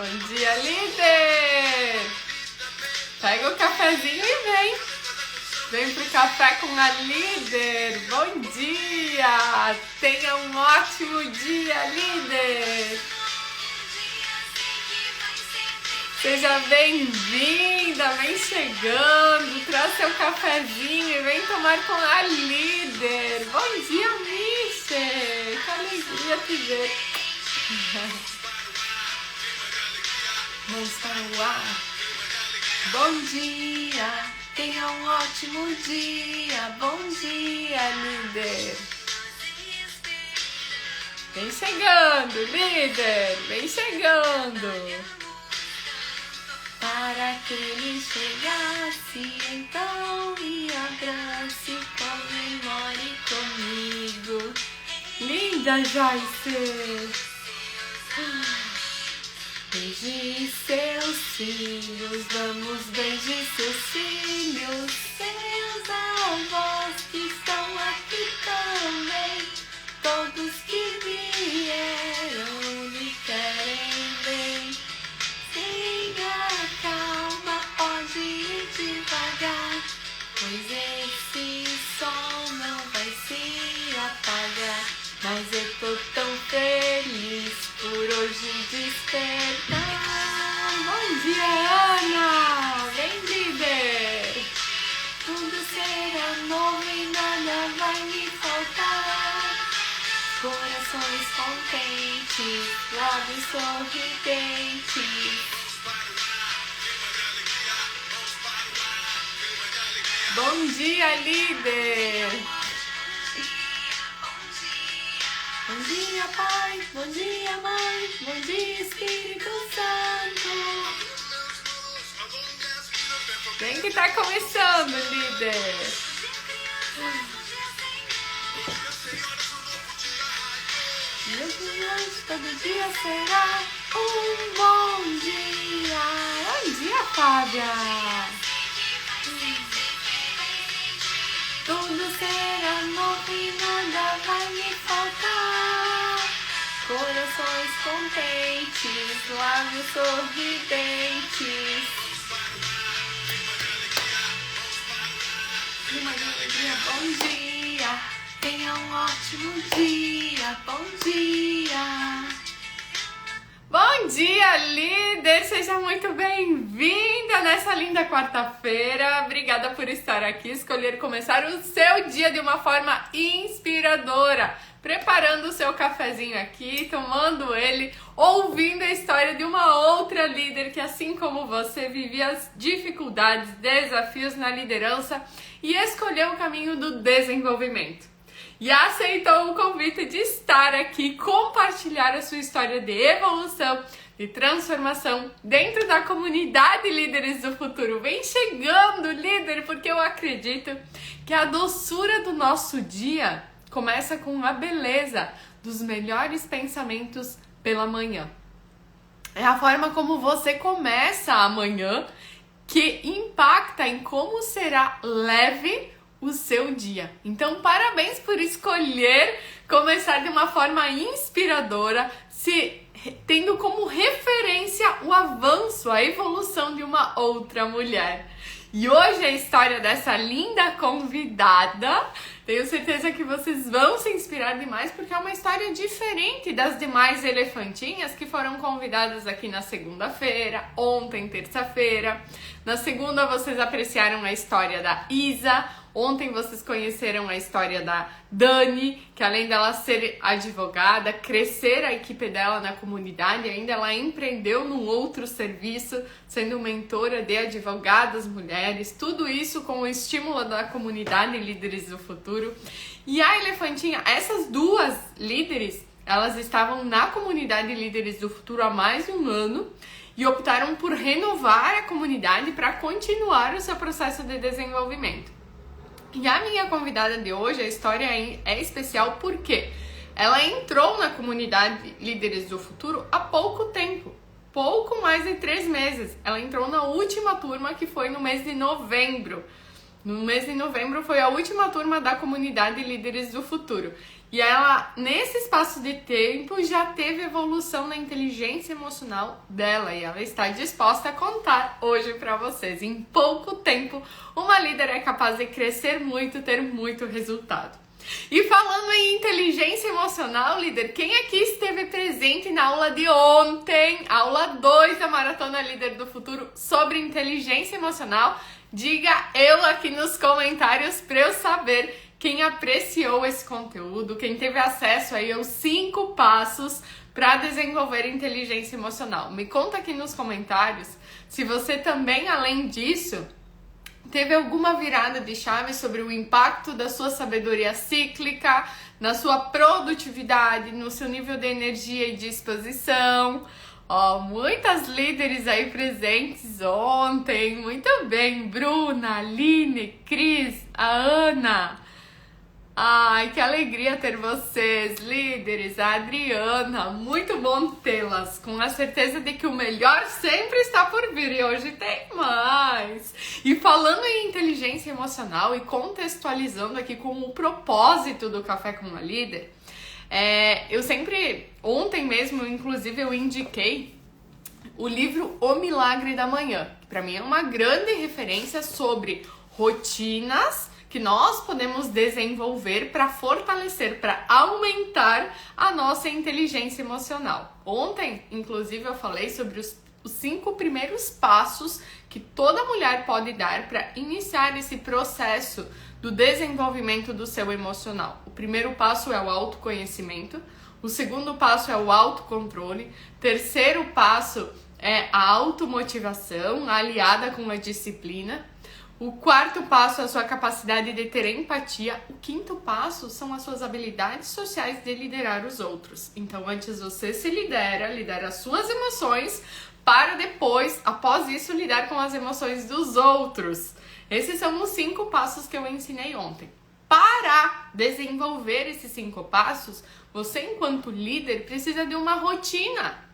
Bom dia, líder! Pega o cafezinho e vem! Vem pro café com a líder! Bom dia! Tenha um ótimo dia, líder! Seja bem-vinda, vem chegando, traz seu cafezinho e vem tomar com a líder. Bom dia, Michê, que alegria te ver. Vamos para o ar. Bom dia, tenha um ótimo dia. Bom dia, líder. Vem chegando, líder, vem chegando. Para que ele chegasse, então me abrace, comemore comigo. Linda, Joyce! Beije seus filhos, vamos beijar seus filhos, seus avós que estão aqui também, todos que vieram lhe querem bem. Tenha calma, pode ir devagar, pois esse sol não vai se apagar. Mas eu tô tão feliz por hoje despertar. Bom dia, Ana! Vem, líder! Tudo será novo e nada vai me faltar. Corações contentes, lábios sorridentes. Bom dia, líder! Bom dia, Pai, bom dia, Mãe, bom dia, Espírito Santo. Vem que tá começando, líder. Todo dia será um bom dia. Bom dia, Fábia. Tudo será novo e nada vai me faltar. Corações contentes, lábios sorridentes. Clima de alegria, bom dia. Tenha um ótimo dia, bom dia. Bom dia, líder! Seja muito bem-vinda nessa linda quarta-feira. Obrigada por estar aqui, escolher começar o seu dia de uma forma inspiradora. Preparando o seu cafezinho aqui, tomando ele, ouvindo a história de uma outra líder que, assim como você, vivia as dificuldades, desafios na liderança e escolheu o caminho do desenvolvimento. E aceitou o convite de estar aqui, compartilhar a sua história de evolução, de transformação dentro da comunidade Líderes do Futuro. Vem chegando, líder, porque eu acredito que a doçura do nosso dia começa com a beleza dos melhores pensamentos pela manhã. É a forma como você começa amanhã que impacta em como será leve o seu dia. Então, parabéns por escolher começar de uma forma inspiradora, tendo como referência o avanço, a evolução de uma outra mulher. E hoje a história dessa linda convidada, tenho certeza que vocês vão se inspirar demais, porque é uma história diferente das demais elefantinhas que foram convidadas aqui na segunda-feira, ontem, terça-feira. Na segunda vocês apreciaram a história da Isa. Ontem vocês conheceram a história da Dani, que além dela ser advogada, crescer a equipe dela na comunidade, ainda ela empreendeu num outro serviço, sendo mentora de advogadas mulheres, tudo isso com o estímulo da comunidade Líderes do Futuro. E a elefantinha, essas duas líderes, elas estavam na comunidade Líderes do Futuro há mais de um ano e optaram por renovar a comunidade para continuar o seu processo de desenvolvimento. E a minha convidada de hoje, a história é especial porque ela entrou na comunidade Líderes do Futuro há pouco tempo, pouco mais de 3 meses. Ela entrou na última turma, que foi no mês de novembro. No mês de novembro foi a última turma da comunidade Líderes do Futuro. E ela, nesse espaço de tempo, já teve evolução na inteligência emocional dela. E ela está disposta a contar hoje para vocês. Em pouco tempo, uma líder é capaz de crescer muito, ter muito resultado. E falando em inteligência emocional, líder, quem aqui esteve presente na aula de ontem, aula 2 da Maratona Líder do Futuro sobre inteligência emocional? Diga eu aqui nos comentários para eu saber quem apreciou esse conteúdo, quem teve acesso aí aos 5 passos para desenvolver inteligência emocional. Me conta aqui nos comentários se você também, além disso, teve alguma virada de chave sobre o impacto da sua sabedoria cíclica, na sua produtividade, no seu nível de energia e disposição. Muitas líderes aí presentes ontem. Muito bem, Bruna, Aline, Cris, a Ana. Ai, que alegria ter vocês, líderes, a Adriana, muito bom tê-las, com a certeza de que o melhor sempre está por vir e hoje tem mais. E falando em inteligência emocional e contextualizando aqui com o propósito do Café com uma Líder, eu sempre, ontem mesmo, inclusive, eu indiquei o livro O Milagre da Manhã, que para mim é uma grande referência sobre rotinas que nós podemos desenvolver para fortalecer, para aumentar a nossa inteligência emocional. Ontem, inclusive, eu falei sobre os 5 primeiros passos que toda mulher pode dar para iniciar esse processo do desenvolvimento do seu emocional. O primeiro passo é o autoconhecimento, o segundo passo é o autocontrole, terceiro passo é a automotivação aliada com a disciplina. O quarto passo é a sua capacidade de ter empatia. O quinto passo são as suas habilidades sociais de liderar os outros. Então, antes você se lidera as suas emoções, para depois, após isso, lidar com as emoções dos outros. Esses são os 5 passos que eu ensinei ontem. Para desenvolver esses 5 passos, você, enquanto líder, precisa de uma rotina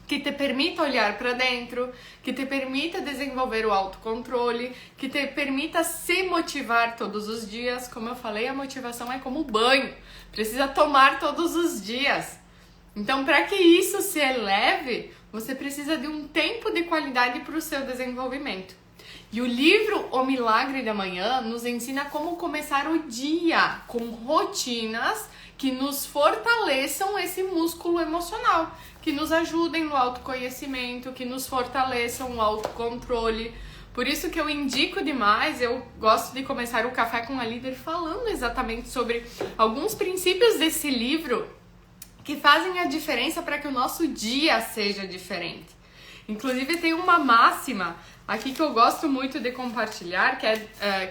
que te permita olhar para dentro, que te permita desenvolver o autocontrole, que te permita se motivar todos os dias. Como eu falei, a motivação é como banho, precisa tomar todos os dias. Então, para que isso se eleve, você precisa de um tempo de qualidade para o seu desenvolvimento. E o livro O Milagre da Manhã nos ensina como começar o dia com rotinas que nos fortaleçam esse músculo emocional, que nos ajudem no autoconhecimento, que nos fortaleçam o autocontrole. Por isso que eu indico demais, eu gosto de começar o Café com a Líder falando exatamente sobre alguns princípios desse livro que fazem a diferença para que o nosso dia seja diferente. Inclusive tem uma máxima aqui que eu gosto muito de compartilhar,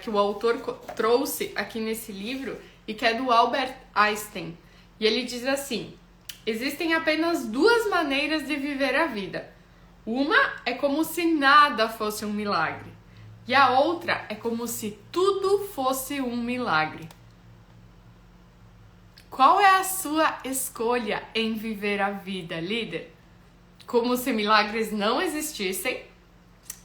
que o autor trouxe aqui nesse livro e que é do Albert Einstein. E ele diz assim: existem apenas 2 maneiras de viver a vida. Uma é como se nada fosse um milagre. E a outra é como se tudo fosse um milagre. Qual é a sua escolha em viver a vida, líder? Como se milagres não existissem?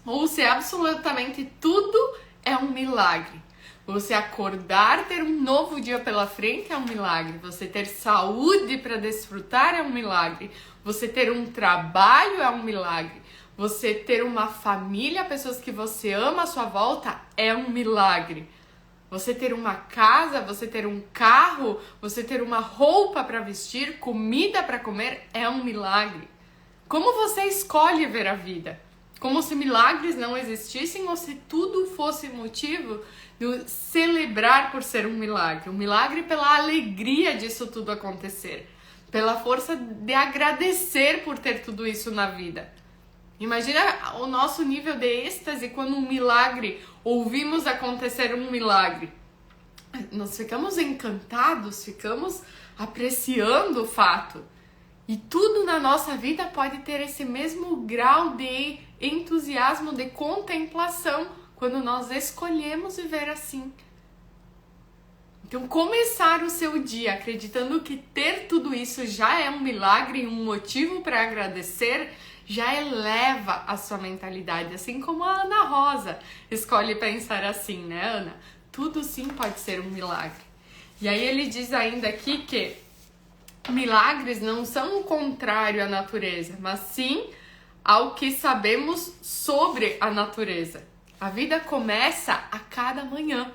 Ou se absolutamente tudo é um milagre? Você acordar, ter um novo dia pela frente é um milagre. Você ter saúde para desfrutar é um milagre. Você ter um trabalho é um milagre. Você ter uma família, pessoas que você ama à sua volta é um milagre. Você ter uma casa, você ter um carro, você ter uma roupa para vestir, comida para comer é um milagre. Como você escolhe ver a vida? Como se milagres não existissem ou se tudo fosse motivo de celebrar por ser um milagre. Um milagre pela alegria disso tudo acontecer. Pela força de agradecer por ter tudo isso na vida. Imagina o nosso nível de êxtase quando um milagre, ouvimos acontecer um milagre. Nós ficamos encantados, ficamos apreciando o fato. E tudo na nossa vida pode ter esse mesmo grau de entusiasmo, de contemplação, quando nós escolhemos viver assim. Então, começar o seu dia acreditando que ter tudo isso já é um milagre, um motivo para agradecer, já eleva a sua mentalidade, assim como a Ana Rosa escolhe pensar assim, né, Ana? Tudo sim pode ser um milagre. E aí ele diz ainda aqui que milagres não são o contrário à natureza, mas sim ao que sabemos sobre a natureza. A vida começa a cada manhã.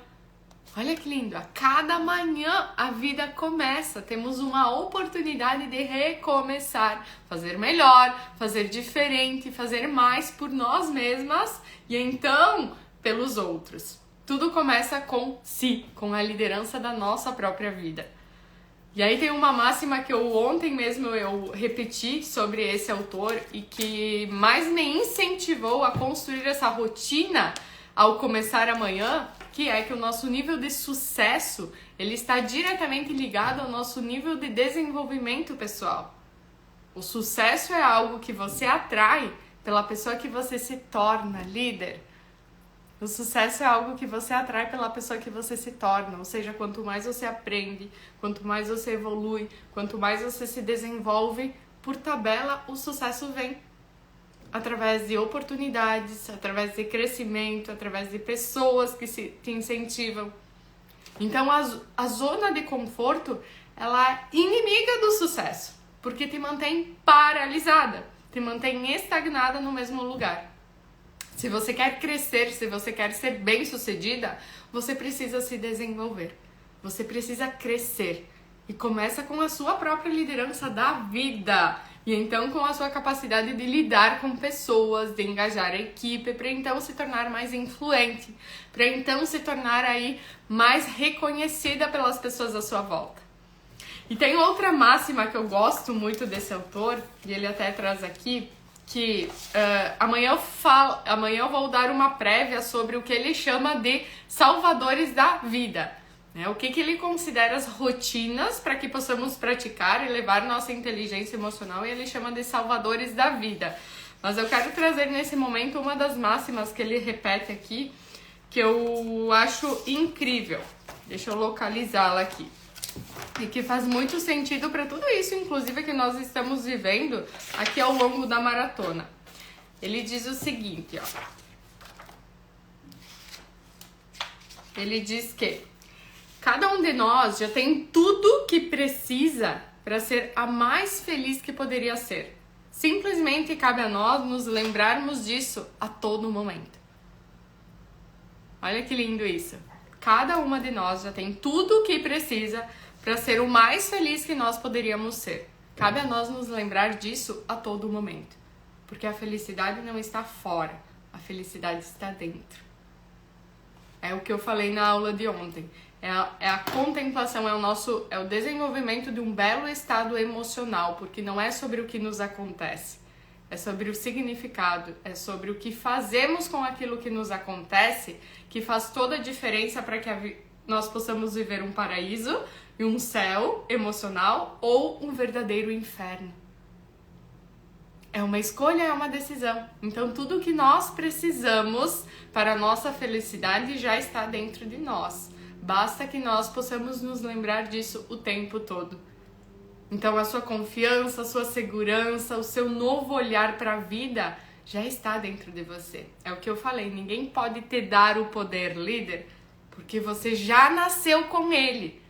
Olha que lindo, a cada manhã a vida começa, temos uma oportunidade de recomeçar, fazer melhor, fazer diferente, fazer mais por nós mesmas e então pelos outros. Tudo começa com si, com a liderança da nossa própria vida. E aí tem uma máxima que ontem mesmo eu repeti sobre esse autor e que mais me incentivou a construir essa rotina ao começar amanhã, que é que o nosso nível de sucesso, ele está diretamente ligado ao nosso nível de desenvolvimento pessoal. O sucesso é algo que você atrai pela pessoa que você se torna, líder. O sucesso é algo que você atrai pela pessoa que você se torna, ou seja, quanto mais você aprende, quanto mais você evolui, quanto mais você se desenvolve, por tabela o sucesso vem. Através de oportunidades, através de crescimento, através de pessoas que te incentivam. Então a zona de conforto, ela é inimiga do sucesso, porque te mantém paralisada, te mantém estagnada no mesmo lugar. Se você quer crescer, se você quer ser bem-sucedida, você precisa se desenvolver. Você precisa crescer. E começa com a sua própria liderança da vida. E então com a sua capacidade de lidar com pessoas, de engajar a equipe, para então se tornar mais influente, para então se tornar aí mais reconhecida pelas pessoas à sua volta. E tem outra máxima que eu gosto muito desse autor, e ele até traz aqui, que amanhã eu vou dar uma prévia sobre o que ele chama de salvadores da vida. Né? O que ele considera as rotinas para que possamos praticar e levar nossa inteligência emocional, e ele chama de salvadores da vida. Mas eu quero trazer nesse momento uma das máximas que ele repete aqui, que eu acho incrível. Deixa eu localizá-la aqui. E que faz muito sentido para tudo isso, inclusive, que nós estamos vivendo aqui ao longo da maratona. Ele diz o seguinte, ó. Ele diz que cada um de nós já tem tudo que precisa para ser a mais feliz que poderia ser. Simplesmente cabe a nós nos lembrarmos disso a todo momento. Olha que lindo isso. Cada uma de nós já tem tudo o que precisa para ser o mais feliz que nós poderíamos ser. Cabe a nós nos lembrar disso a todo momento. Porque a felicidade não está fora, a felicidade está dentro. É o que eu falei na aula de ontem. É a contemplação, é o desenvolvimento de um belo estado emocional, porque não é sobre o que nos acontece, é sobre o significado, é sobre o que fazemos com aquilo que nos acontece, que faz toda a diferença para que nós possamos viver um paraíso e um céu emocional ou um verdadeiro inferno. É uma escolha, é uma decisão. Então tudo que nós precisamos para a nossa felicidade já está dentro de nós. Basta que nós possamos nos lembrar disso o tempo todo. Então a sua confiança, a sua segurança, o seu novo olhar para a vida já está dentro de você. É o que eu falei, ninguém pode te dar o poder, líder, porque você já nasceu com ele.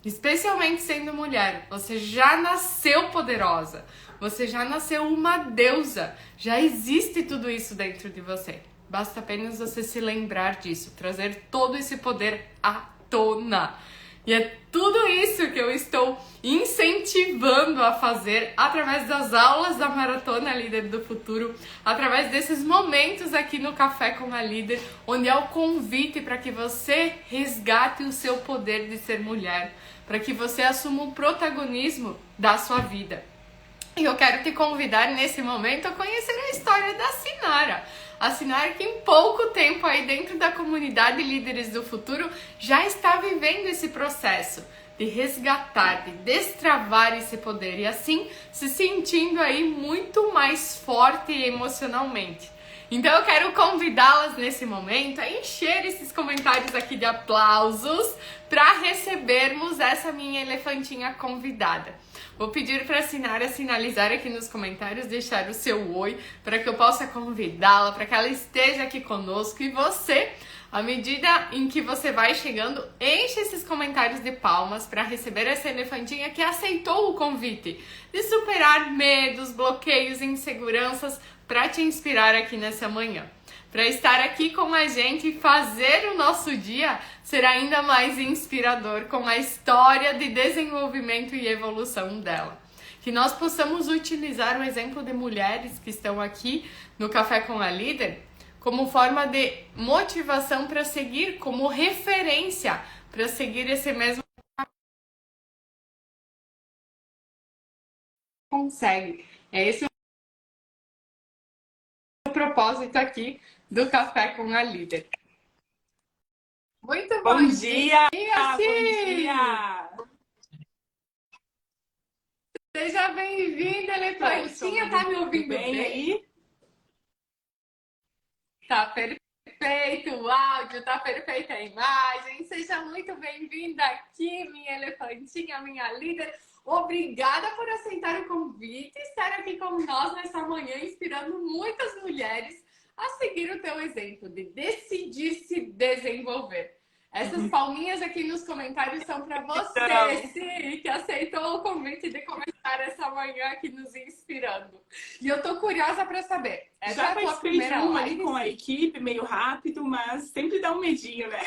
Especialmente sendo mulher, você já nasceu poderosa, você já nasceu uma deusa, já existe tudo isso dentro de você. Basta apenas você se lembrar disso, trazer todo esse poder à tona. E é tudo isso que eu estou incentivando a fazer através das aulas da Maratona Líder do Futuro, através desses momentos aqui no Café com a Líder, onde é o convite para que você resgate o seu poder de ser mulher, para que você assuma o protagonismo da sua vida. E eu quero te convidar nesse momento a conhecer a história da Sinara. A Sinara que em pouco tempo aí dentro da comunidade Líderes do Futuro já está vivendo esse processo de resgatar, de destravar esse poder e assim se sentindo aí muito mais forte emocionalmente. Então eu quero convidá-las nesse momento a encher esses comentários aqui de aplausos para recebermos essa minha elefantinha convidada. Vou pedir para a Sinara sinalizar aqui nos comentários, deixar o seu oi, para que eu possa convidá-la, para que ela esteja aqui conosco. E você, à medida em que você vai chegando, enche esses comentários de palmas para receber essa elefantinha que aceitou o convite de superar medos, bloqueios e inseguranças para te inspirar aqui nessa manhã. Para estar aqui com a gente e fazer o nosso dia ser ainda mais inspirador com a história de desenvolvimento e evolução dela. Que nós possamos utilizar o exemplo de mulheres que estão aqui no Café com a Líder como forma de motivação para seguir, como referência para seguir esse mesmo consegue. É esse o propósito aqui do Café com a Líder. Muito bom dia! Bom dia! Seja bem-vinda, elefantinha. Tá me ouvindo bem aí? Tá perfeito o áudio, tá perfeita a imagem. Seja muito bem-vinda aqui, minha elefantinha, minha líder. Obrigada por aceitar o convite e estar aqui com nós nessa manhã, inspirando muitas mulheres a seguir o teu exemplo de decidir se desenvolver. Essas palminhas aqui nos comentários são para você, sim, que aceitou o convite de começar essa manhã aqui nos inspirando. E eu tô curiosa para saber. Essa já é a tua primeira live com a equipe, meio rápido, mas sempre dá um medinho, né?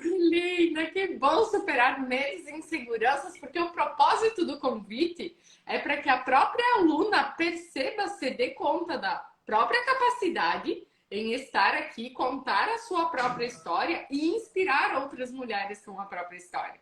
Que linda, que bom superar medos e inseguranças, porque o propósito do convite é para que a própria aluna perceba, se dê conta da própria capacidade em estar aqui, contar a sua própria história e inspirar outras mulheres com a própria história.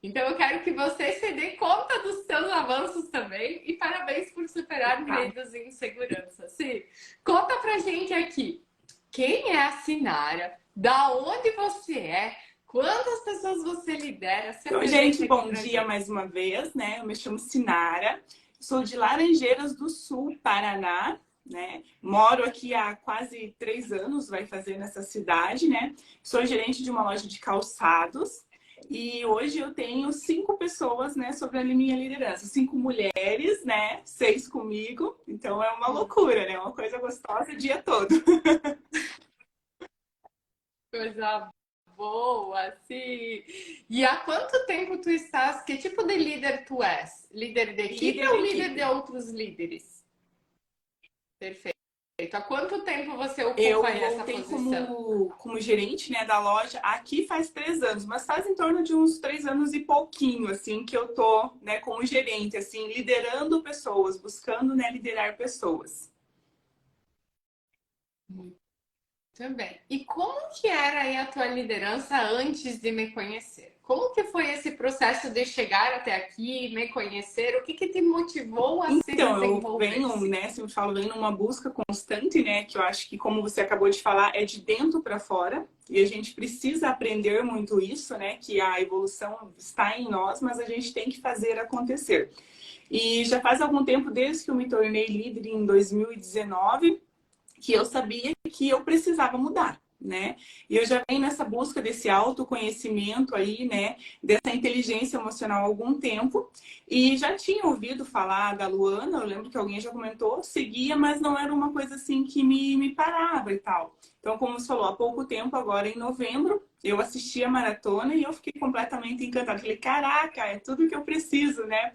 Então eu quero que você se dê conta dos seus avanços também e parabéns por superar medos e inseguranças. Sim, conta pra gente aqui, quem é a Sinara? Da onde você é? Quantas pessoas você lidera? Então, gente, bom dia mais uma vez, né? Eu me chamo Sinara, sou de Laranjeiras do Sul, Paraná, né? Moro aqui há quase 3 anos, vai fazer nessa cidade, né? Sou gerente de uma loja de calçados e hoje eu tenho 5 pessoas, né, sobre a minha liderança. 5 mulheres, né? 6 comigo, então é uma loucura, né? Uma coisa gostosa o dia todo. Coisa boa, sim. E há quanto tempo tu estás? Que tipo de líder tu és? Líder de equipe ou líder de outros líderes? Perfeito. Há quanto tempo você ocupa essa posição? Como gerente, né, da loja aqui faz 3 anos, mas faz em torno de uns 3 anos e pouquinho, assim, que eu tô, né, como gerente, assim, liderando pessoas, buscando, né, liderar pessoas. Também. E como que era aí a tua liderança antes de me conhecer? Como que foi esse processo de chegar até aqui, me conhecer? O que que te motivou a se desenvolver? Então, eu venho, né, se eu falo, venho numa busca constante, né, que eu acho que, como você acabou de falar, é de dentro para fora. E a gente precisa aprender muito isso, né, que a evolução está em nós, mas a gente tem que fazer acontecer. E já faz algum tempo, desde que eu me tornei líder em 2019, que eu sabia que eu precisava mudar, né? E eu já venho nessa busca desse autoconhecimento aí, né? Dessa inteligência emocional há algum tempo. E já tinha ouvido falar da Luana, eu lembro que alguém já comentou, seguia, mas não era uma coisa assim que me parava e tal. Então, como você falou, há pouco tempo, agora em novembro, eu assisti a maratona e eu fiquei completamente encantada. Falei, caraca, é tudo que eu preciso, né?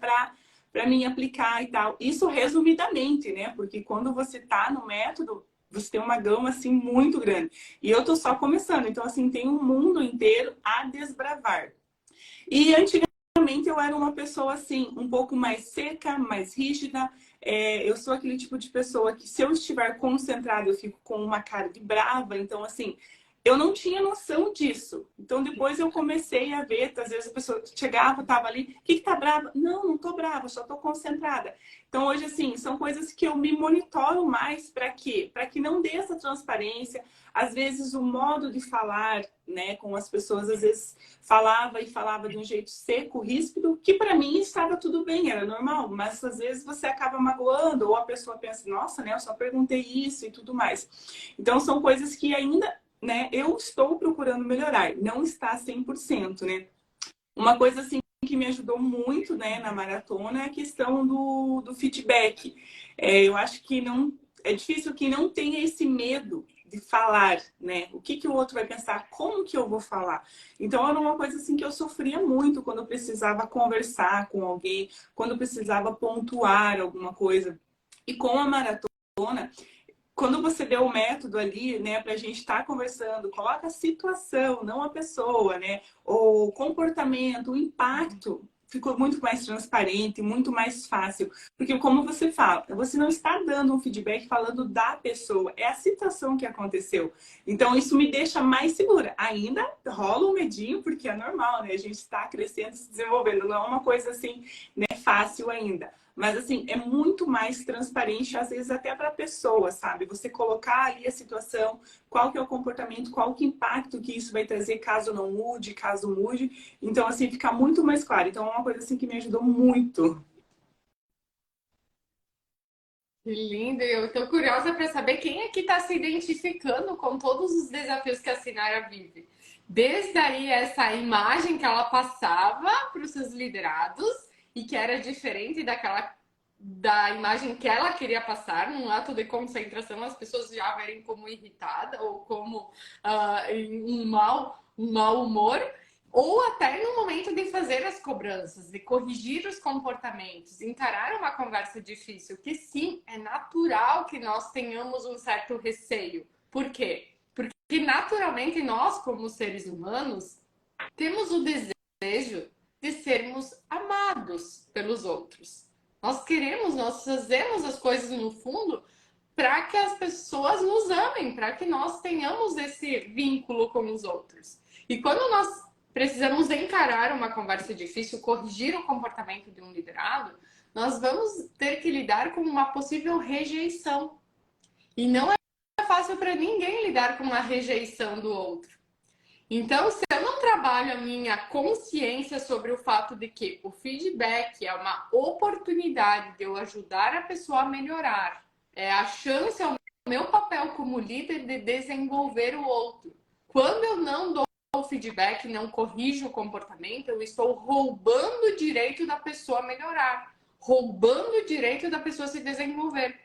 Para mim aplicar e tal. Isso resumidamente, né? Porque quando você tá no método, você tem uma gama, assim, muito grande. E eu tô só começando. Então, assim, tem um mundo inteiro a desbravar. E antigamente eu era uma pessoa, assim, um pouco mais seca, mais rígida. Eu sou aquele tipo de pessoa que, se eu estiver concentrada, eu fico com uma cara de brava. Então, assim, eu não tinha noção disso. Então, depois eu comecei a ver, às vezes a pessoa chegava, estava ali, o que tá brava? Não, não tô brava, só tô concentrada. Então, hoje, assim, são coisas que eu me monitoro mais para quê? Para que não dê essa transparência. Às vezes, o modo de falar, né, com as pessoas, às vezes falava e falava de um jeito seco, ríspido, que para mim estava tudo bem, era normal. Mas, às vezes, você acaba magoando, ou a pessoa pensa, nossa, né, eu só perguntei isso e tudo mais. Então, são coisas que ainda, né, eu estou procurando melhorar, não está 100%, né? Uma coisa assim que me ajudou muito, né, na maratona é a questão do feedback. Eu acho que não é difícil que não tenha esse medo de falar, né? O que o outro vai pensar, como que eu vou falar? Então era uma coisa assim que eu sofria muito quando eu precisava conversar com alguém, quando eu precisava pontuar alguma coisa. E com a maratona, quando você deu o método ali, né, para a gente estar conversando, coloca a situação, não a pessoa, né? O comportamento, o impacto ficou muito mais transparente, muito mais fácil. Porque como você fala, você não está dando um feedback falando da pessoa, é a situação que aconteceu. Então isso me deixa mais segura. Ainda rola um medinho, porque é normal, né? A gente está crescendo, se desenvolvendo, não é uma coisa assim, né, fácil ainda. Mas, assim, é muito mais transparente, às vezes, até para a pessoa, sabe? Você colocar ali a situação, qual que é o comportamento, qual que é o impacto que isso vai trazer caso não mude, caso mude. Então, assim, fica muito mais claro. Então, é uma coisa, assim, que me ajudou muito. Que lindo! Eu tô curiosa para saber quem aqui está se identificando com todos os desafios que a Sinara vive. Desde aí, essa imagem que ela passava para os seus liderados e que era diferente da imagem que ela queria passar, num ato de concentração, as pessoas já verem como irritada ou como em um mau humor. Ou até no momento de fazer as cobranças, de corrigir os comportamentos, encarar uma conversa difícil, que sim, é natural que nós tenhamos um certo receio. Por quê? Porque naturalmente nós, como seres humanos, temos o desejo de sermos amados pelos outros. Nós queremos, nós fazemos as coisas no fundo para que as pessoas nos amem, para que nós tenhamos esse vínculo com os outros. E quando nós precisamos encarar uma conversa difícil, corrigir o comportamento de um liderado, nós vamos ter que lidar com uma possível rejeição. E não é fácil para ninguém lidar com uma rejeição do outro. Então, se eu não trabalho a minha consciência sobre o fato de que o feedback é uma oportunidade de eu ajudar a pessoa a melhorar, é a chance, é o meu papel como líder de desenvolver o outro. Quando eu não dou o feedback, não corrijo o comportamento, eu estou roubando o direito da pessoa melhorar, roubando o direito da pessoa se desenvolver.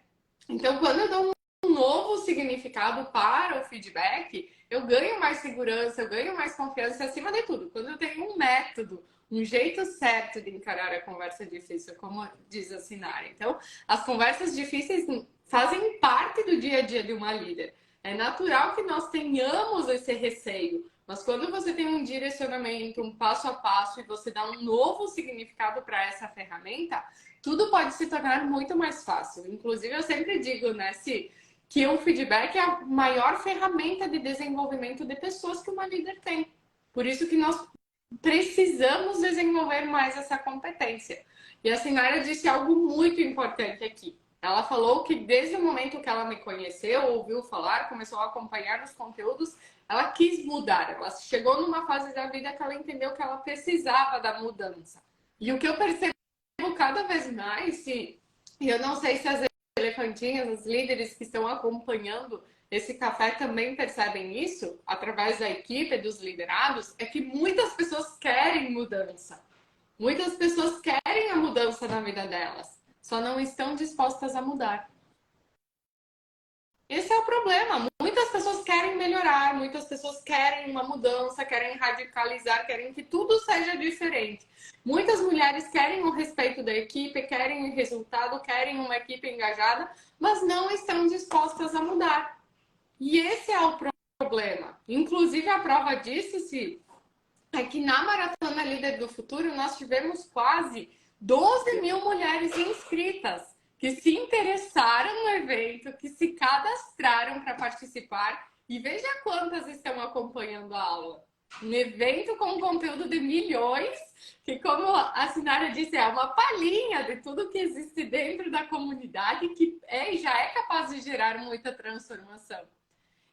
Então, quando eu dou um novo significado para o feedback, eu ganho mais segurança, eu ganho mais confiança, acima de tudo. Quando eu tenho um método, um jeito certo de encarar a conversa difícil, como diz a Sinara. Então, as conversas difíceis fazem parte do dia a dia de uma líder. É natural que nós tenhamos esse receio, mas quando você tem um direcionamento, um passo a passo e você dá um novo significado para essa ferramenta, tudo pode se tornar muito mais fácil. Inclusive, eu sempre digo, né, que o feedback é a maior ferramenta de desenvolvimento de pessoas que uma líder tem. Por isso que nós precisamos desenvolver mais essa competência. E a Sinara disse algo muito importante aqui. Ela falou que desde o momento que ela me conheceu, ouviu falar, começou a acompanhar os conteúdos, ela quis mudar. Ela chegou numa fase da vida que ela entendeu que ela precisava da mudança. E o que eu percebo cada vez mais, e eu não sei se as elefantinhas, os líderes que estão acompanhando esse café também percebem isso, através da equipe, dos liderados, é que muitas pessoas querem mudança. Muitas pessoas querem a mudança na vida delas, só não estão dispostas a mudar. Esse é o problema. Muitas pessoas querem melhorar, muitas pessoas querem uma mudança, querem radicalizar, querem que tudo seja diferente. Muitas mulheres querem o respeito da equipe, querem o resultado, querem uma equipe engajada, mas não estão dispostas a mudar. E esse é o problema. Inclusive, a prova disso é que na Maratona Líder do Futuro nós tivemos quase 12 mil mulheres inscritas que se interessaram no evento, que se cadastraram para participar. E veja quantas estão acompanhando a aula. Um evento com conteúdo de milhões, que, como a Sinara disse, é uma palhinha de tudo que existe dentro da comunidade, que já é capaz de gerar muita transformação.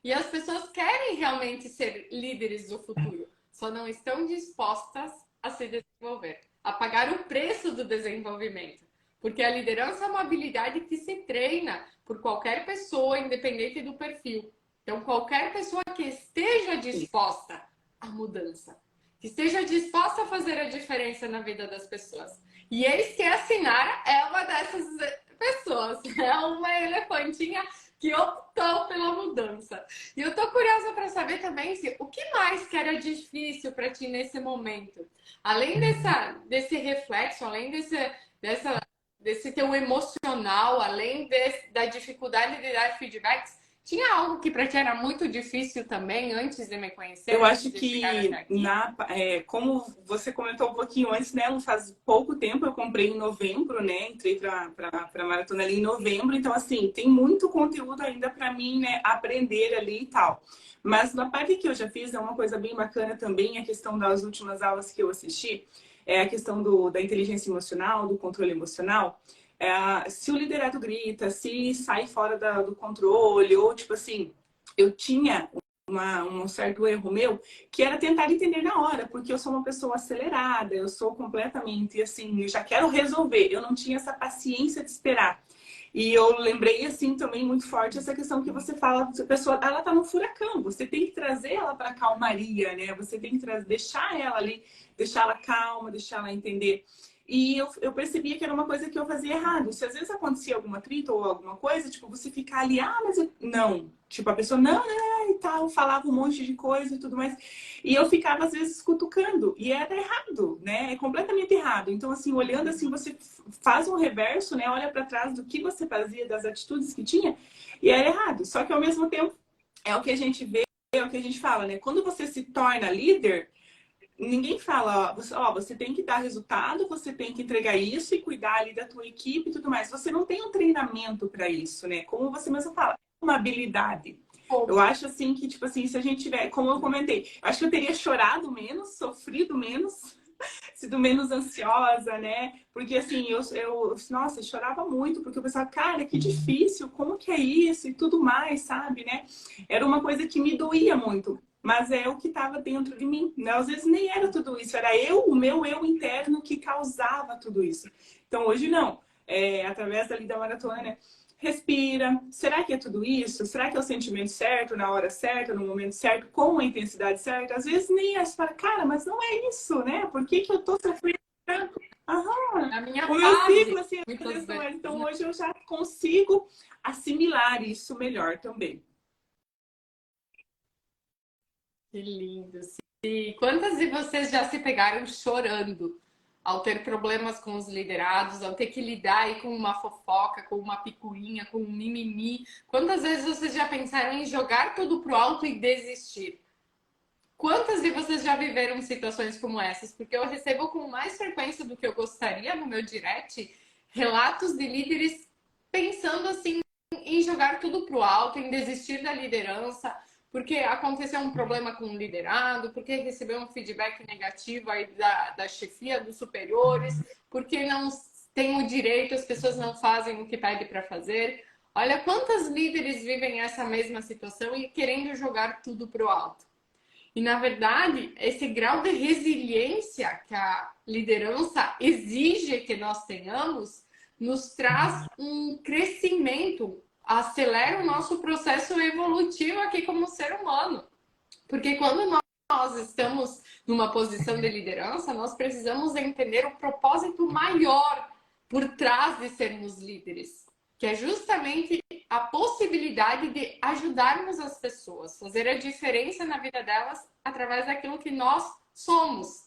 E as pessoas querem realmente ser líderes do futuro, só não estão dispostas a se desenvolver, a pagar o preço do desenvolvimento. Porque a liderança é uma habilidade que se treina por qualquer pessoa, independente do perfil. Então, qualquer pessoa que esteja disposta à mudança, que esteja disposta a fazer a diferença na vida das pessoas. E eis que a Sinara é uma dessas pessoas, é uma elefantinha que optou pela mudança. E eu tô curiosa para saber também o que mais que era difícil para ti nesse momento. Além desse reflexo, além desse teu emocional, além da dificuldade de dar feedbacks, tinha algo que para ti era muito difícil também, antes de me conhecer? Eu acho que, como você comentou um pouquinho antes, né? Faz pouco tempo, eu comprei em novembro, né? Entrei para a maratona ali em novembro. Então, assim, tem muito conteúdo ainda para mim, né? Aprender ali e tal. Mas na parte que eu já fiz, é uma coisa bem bacana também, a questão das últimas aulas que eu assisti, é a questão da inteligência emocional, do controle emocional. Se o liderato grita, se sai fora do controle, ou tipo assim, eu tinha um certo erro meu, que era tentar entender na hora, porque eu sou uma pessoa acelerada, eu sou completamente assim, eu já quero resolver, eu não tinha essa paciência de esperar. E eu lembrei, assim, também muito forte essa questão que você fala, a pessoa, ela tá no furacão, você tem que trazer ela para calmaria, né? Você tem que deixar ela ali, deixar ela calma, deixar ela entender. E eu percebia que era uma coisa que eu fazia errado. Se às vezes acontecia alguma atrito ou alguma coisa, tipo, você ficar ali, mas não. Tipo, a pessoa, não, e tal, falava um monte de coisa e tudo mais. E eu ficava, às vezes, cutucando. E era errado, né? É completamente errado. Então, assim, olhando assim, você faz um reverso, né? Olha para trás do que você fazia, das atitudes que tinha, e era errado. Só que, ao mesmo tempo, é o que a gente vê, é o que a gente fala, né? Quando você se torna líder, ninguém fala, você tem que dar resultado, você tem que entregar isso e cuidar ali da tua equipe e tudo mais. Você não tem um treinamento para isso, né? Como você mesmo fala, é uma habilidade. Eu acho assim que, tipo assim, se a gente tiver, como eu comentei, acho que eu teria chorado menos, sofrido menos, sido menos ansiosa, né? Porque assim, nossa, eu chorava muito, porque eu pensava, cara, que difícil, como que é isso e tudo mais, sabe, né? Era uma coisa que me doía muito. Mas é o que estava dentro de mim, né? Às vezes nem era tudo isso, era o meu eu interno que causava tudo isso. Então hoje não, através dali da maratona, né? Respira, será que é tudo isso? Será que é o sentimento certo, na hora certa, no momento certo, com a intensidade certa? Às vezes nem é, você fala, cara, mas não é isso, né? Por que eu tô sofrendo tanto? Na minha O meu fase, ciclo, assim, então hoje eu já consigo assimilar isso melhor também. Que lindo. E quantas de vocês já se pegaram chorando ao ter problemas com os liderados, ao ter que lidar aí com uma fofoca, com uma picuinha, com um mimimi? Quantas vezes vocês já pensaram em jogar tudo pro alto e desistir? Quantas de vocês já viveram situações como essas? Porque eu recebo com mais frequência do que eu gostaria no meu direct relatos de líderes pensando assim em jogar tudo pro alto, em desistir da liderança, porque aconteceu um problema com o liderado, porque recebeu um feedback negativo aí da chefia, dos superiores, porque não tem o direito, as pessoas não fazem o que pede para fazer. Olha quantos líderes vivem essa mesma situação e querendo jogar tudo pro alto. E, na verdade, esse grau de resiliência que a liderança exige que nós tenhamos nos traz um crescimento, acelera o nosso processo evolutivo aqui como ser humano. Porque quando nós estamos numa posição de liderança, nós precisamos entender o propósito maior por trás de sermos líderes, que é justamente a possibilidade de ajudarmos as pessoas, fazer a diferença na vida delas através daquilo que nós somos.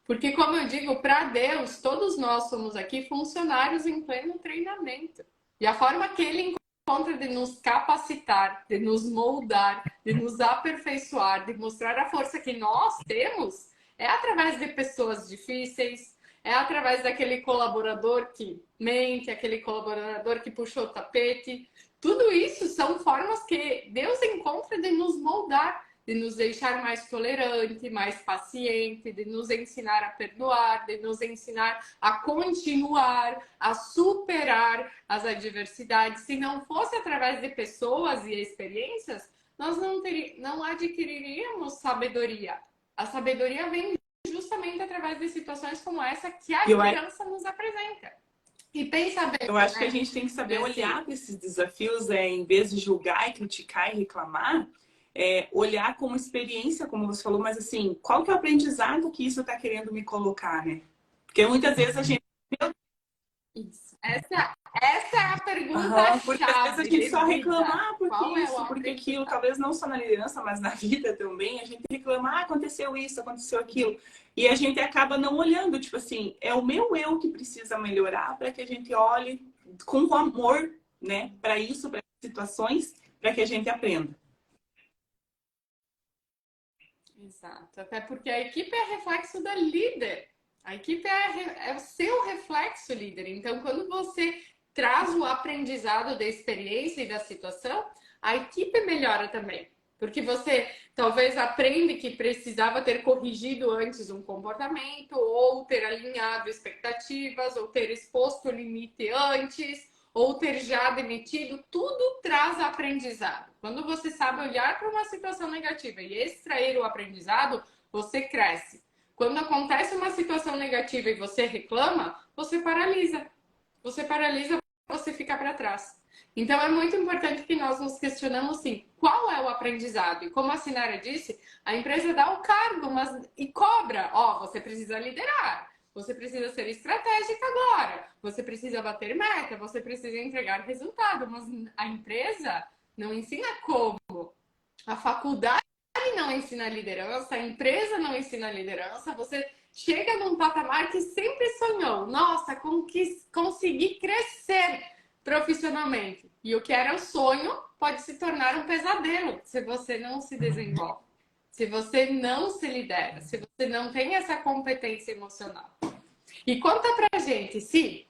Porque, como eu digo, para Deus, todos nós somos aqui funcionários em pleno treinamento. E a forma que Ele encontra de nos capacitar, de nos moldar, de nos aperfeiçoar, de mostrar a força que nós temos, é através de pessoas difíceis, é através daquele colaborador que mente, aquele colaborador que puxou o tapete. Tudo isso são formas que Deus encontra de nos moldar, de nos deixar mais tolerante, mais paciente, de nos ensinar a perdoar, de nos ensinar a continuar, a superar as adversidades. Se não fosse através de pessoas e experiências, nós não adquiriríamos sabedoria. A sabedoria vem justamente através de situações como essa que a liderança nos apresenta. E pensa bem, eu acho que a gente tem que saber olhar para esses desafios, em vez de julgar e criticar e reclamar, olhar como experiência, como você falou, mas assim, qual que é o aprendizado que isso está querendo me colocar, né? Porque muitas vezes a gente... Isso. Essa é a pergunta porque às vezes a gente só reclama, porque isso, porque aquilo, talvez não só na liderança, mas na vida também, a gente reclama, aconteceu isso, aconteceu aquilo. E a gente acaba não olhando, tipo assim, é o meu eu que precisa melhorar para que a gente olhe com amor, né, para isso, para situações, para que a gente aprenda. Exato, até porque a equipe é reflexo da líder. A equipe é o seu reflexo, líder. Então, quando você traz o aprendizado da experiência e da situação, a equipe melhora também. Porque você talvez aprende que precisava ter corrigido antes um comportamento, ou ter alinhado expectativas, ou ter exposto o limite antes, ou ter já demitido. Tudo traz aprendizado. Quando você sabe olhar para uma situação negativa e extrair o aprendizado, você cresce. Quando acontece uma situação negativa e você reclama, você paralisa. Você paralisa, você fica para trás. Então é muito importante que nós nos questionamos sim, qual é o aprendizado? E como a Sinara disse, a empresa dá o cargo, e cobra. Você precisa liderar, você precisa ser estratégica agora, você precisa bater meta, você precisa entregar resultado, mas a empresa não ensina como. A faculdade não ensina liderança, a empresa não ensina liderança, você chega num patamar que sempre sonhou. Nossa, consegui crescer profissionalmente. E o que era um sonho pode se tornar um pesadelo se você não se desenvolve, se você não se lidera, se você não tem essa competência emocional. E conta pra gente, se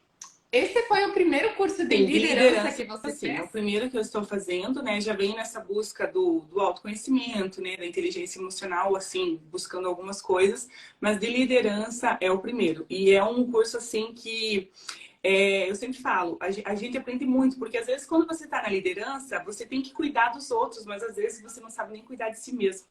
esse foi o primeiro curso de liderança que você fez? É o primeiro que eu estou fazendo, né? Já vem nessa busca do autoconhecimento, né? Da inteligência emocional, assim, buscando algumas coisas. Mas de liderança é o primeiro. E é um curso, assim, que... eu sempre falo, a gente aprende muito, porque às vezes quando você está na liderança, você tem que cuidar dos outros, mas às vezes você não sabe nem cuidar de si mesmo,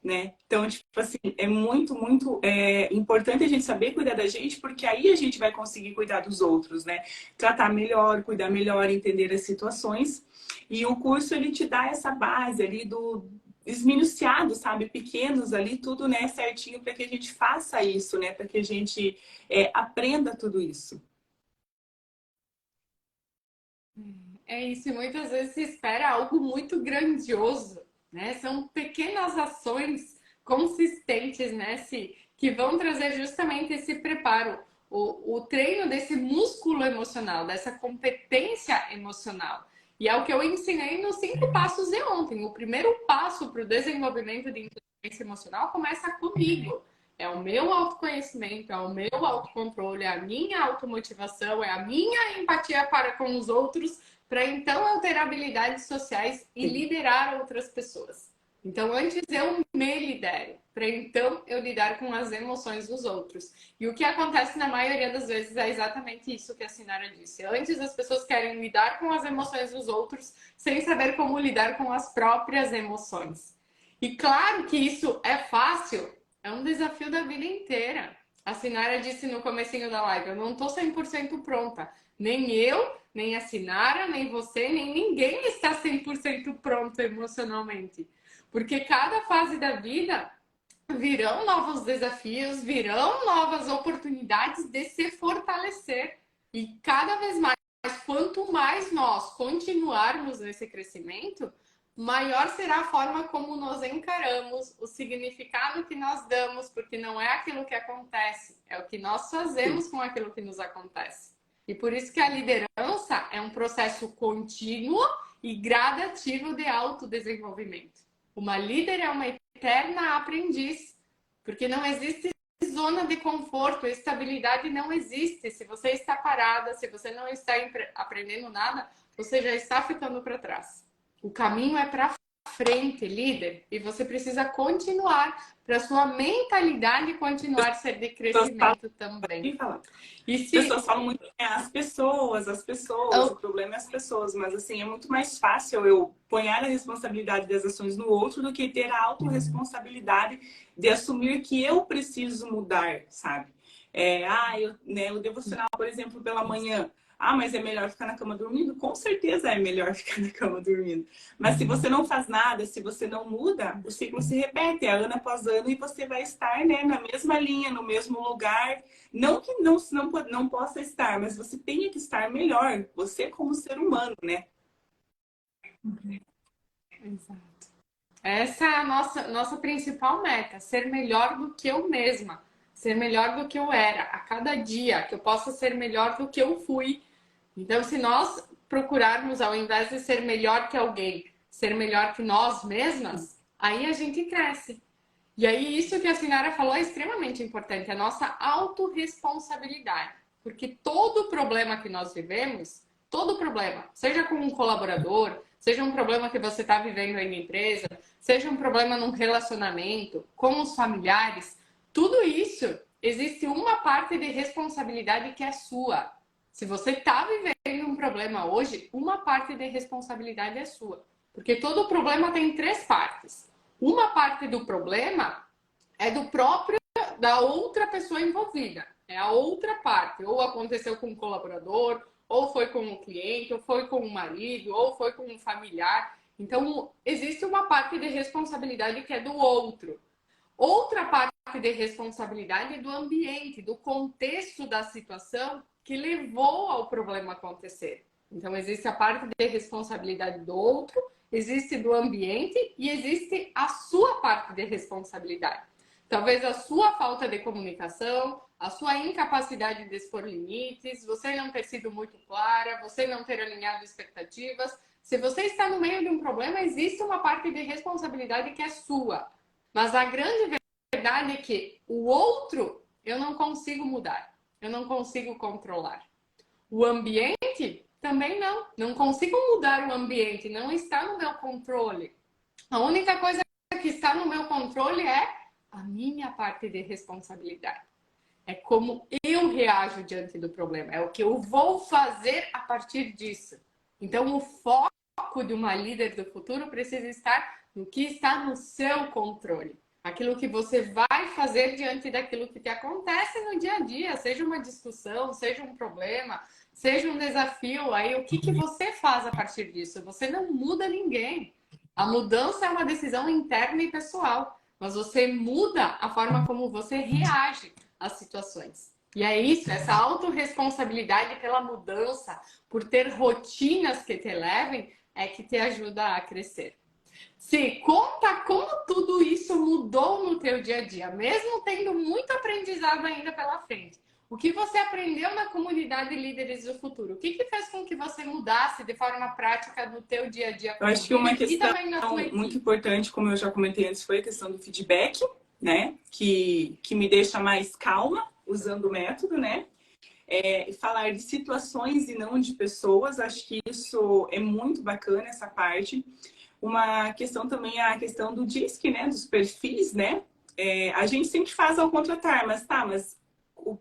né? Então, tipo assim, é muito, muito importante a gente saber cuidar da gente, porque aí a gente vai conseguir cuidar dos outros, né? Tratar melhor, cuidar melhor, entender as situações. E o curso, ele te dá essa base ali do esmiuçado, sabe? Pequenos ali, tudo, né? Certinho para que a gente faça isso, né? Para que a gente aprenda tudo isso. É isso, e muitas vezes se espera algo muito grandioso, né? São pequenas ações consistentes, né, que vão trazer justamente esse preparo, o treino desse músculo emocional, dessa competência emocional. E é o que eu ensinei nos 5 passos de ontem. O primeiro passo para o desenvolvimento de inteligência emocional começa comigo. É o meu autoconhecimento, é o meu autocontrole, é a minha automotivação, é a minha empatia para com os outros, para então eu ter habilidades sociais e liderar outras pessoas. Então, antes eu me lidero, para então eu lidar com as emoções dos outros. E o que acontece na maioria das vezes é exatamente isso que a Sinara disse. Antes as pessoas querem lidar com as emoções dos outros sem saber como lidar com as próprias emoções. E claro que isso é fácil, é um desafio da vida inteira. A Sinara disse no comecinho da live, eu não estou 100% pronta. Nem eu, nem a Sinara, nem você, nem ninguém está 100% pronto emocionalmente. Porque cada fase da vida virão novos desafios, virão novas oportunidades de se fortalecer. E cada vez mais, quanto mais nós continuarmos nesse crescimento, maior será a forma como nos encaramos, o significado que nós damos, porque não é aquilo que acontece, é o que nós fazemos com aquilo que nos acontece. E por isso que a liderança é um processo contínuo e gradativo de autodesenvolvimento. Uma líder é uma eterna aprendiz, porque não existe zona de conforto, estabilidade não existe. Se você está parada, se você não está aprendendo nada, você já está ficando para trás. O caminho é para frente, líder, e você precisa continuar para sua mentalidade continuar a ser de crescimento também. E se... As pessoas falam muito, as pessoas, o problema é as pessoas, mas assim, é muito mais fácil eu pôr a responsabilidade das ações no outro do que ter a autorresponsabilidade de assumir que eu preciso mudar, sabe? O devocional, por exemplo, pela manhã. Ah, mas é melhor ficar na cama dormindo? Com certeza é melhor ficar na cama dormindo. Mas se você não faz nada, se você não muda, o ciclo se repete, ano após ano, e você vai estar, né, na mesma linha, no mesmo lugar. Não que não possa estar, mas você tenha que estar melhor. Você como ser humano, né? Exato. Essa é a nossa principal meta, ser melhor do que eu mesma. Ser melhor do que eu era. A cada dia, que eu possa ser melhor do que eu fui. Então, se nós procurarmos, ao invés de ser melhor que alguém, ser melhor que nós mesmas, aí a gente cresce. E aí, isso que a Sinara falou é extremamente importante, a nossa autorresponsabilidade. Porque todo problema que nós vivemos, todo problema, seja com um colaborador, seja um problema que você está vivendo aí na empresa, seja um problema num relacionamento, com os familiares, tudo isso, existe uma parte de responsabilidade que é sua. Se você está vivendo um problema hoje, uma parte de responsabilidade é sua. Porque todo problema tem 3 partes. Uma parte do problema é da outra pessoa envolvida. É a outra parte. Ou aconteceu com um colaborador, ou foi com um cliente, ou foi com um marido, ou foi com um familiar. Então, existe uma parte de responsabilidade que é do outro. Outra parte de responsabilidade é do ambiente, do contexto da situação que levou ao problema acontecer. Então, existe a parte de responsabilidade do outro, existe do ambiente e existe a sua parte de responsabilidade. Talvez a sua falta de comunicação, a sua incapacidade de expor limites, você não ter sido muito clara, você não ter alinhado expectativas. Se você está no meio de um problema, existe uma parte de responsabilidade que é sua. Mas a grande verdade é que o outro eu não consigo mudar, eu não consigo controlar. O ambiente também não. Não consigo mudar o ambiente, não está no meu controle. A única coisa que está no meu controle é a minha parte de responsabilidade. É como eu reajo diante do problema, é o que eu vou fazer a partir disso. Então, o foco de uma líder do futuro precisa estar no que está no seu controle. Aquilo que você vai fazer diante daquilo que te acontece no dia a dia, seja uma discussão, seja um problema, seja um desafio. Aí, o que você faz a partir disso? Você não muda ninguém. A mudança é uma decisão interna e pessoal, mas você muda a forma como você reage às situações. E é isso, essa autorresponsabilidade pela mudança, por ter rotinas que te levem, é que te ajuda a crescer. Se conta como tudo isso mudou no teu dia a dia, mesmo tendo muito aprendizado ainda pela frente. O que você aprendeu na comunidade Líderes do Futuro? O que fez com que você mudasse de forma prática no teu dia a dia? Eu acho que uma questão muito importante, como eu já comentei antes, foi a questão do feedback, né? Que me deixa mais calma usando o método, né? Falar de situações e não de pessoas. Acho que isso é muito bacana, essa parte. Uma questão também é a questão do DISC, né? Dos perfis, né? A gente sempre faz ao contratar, mas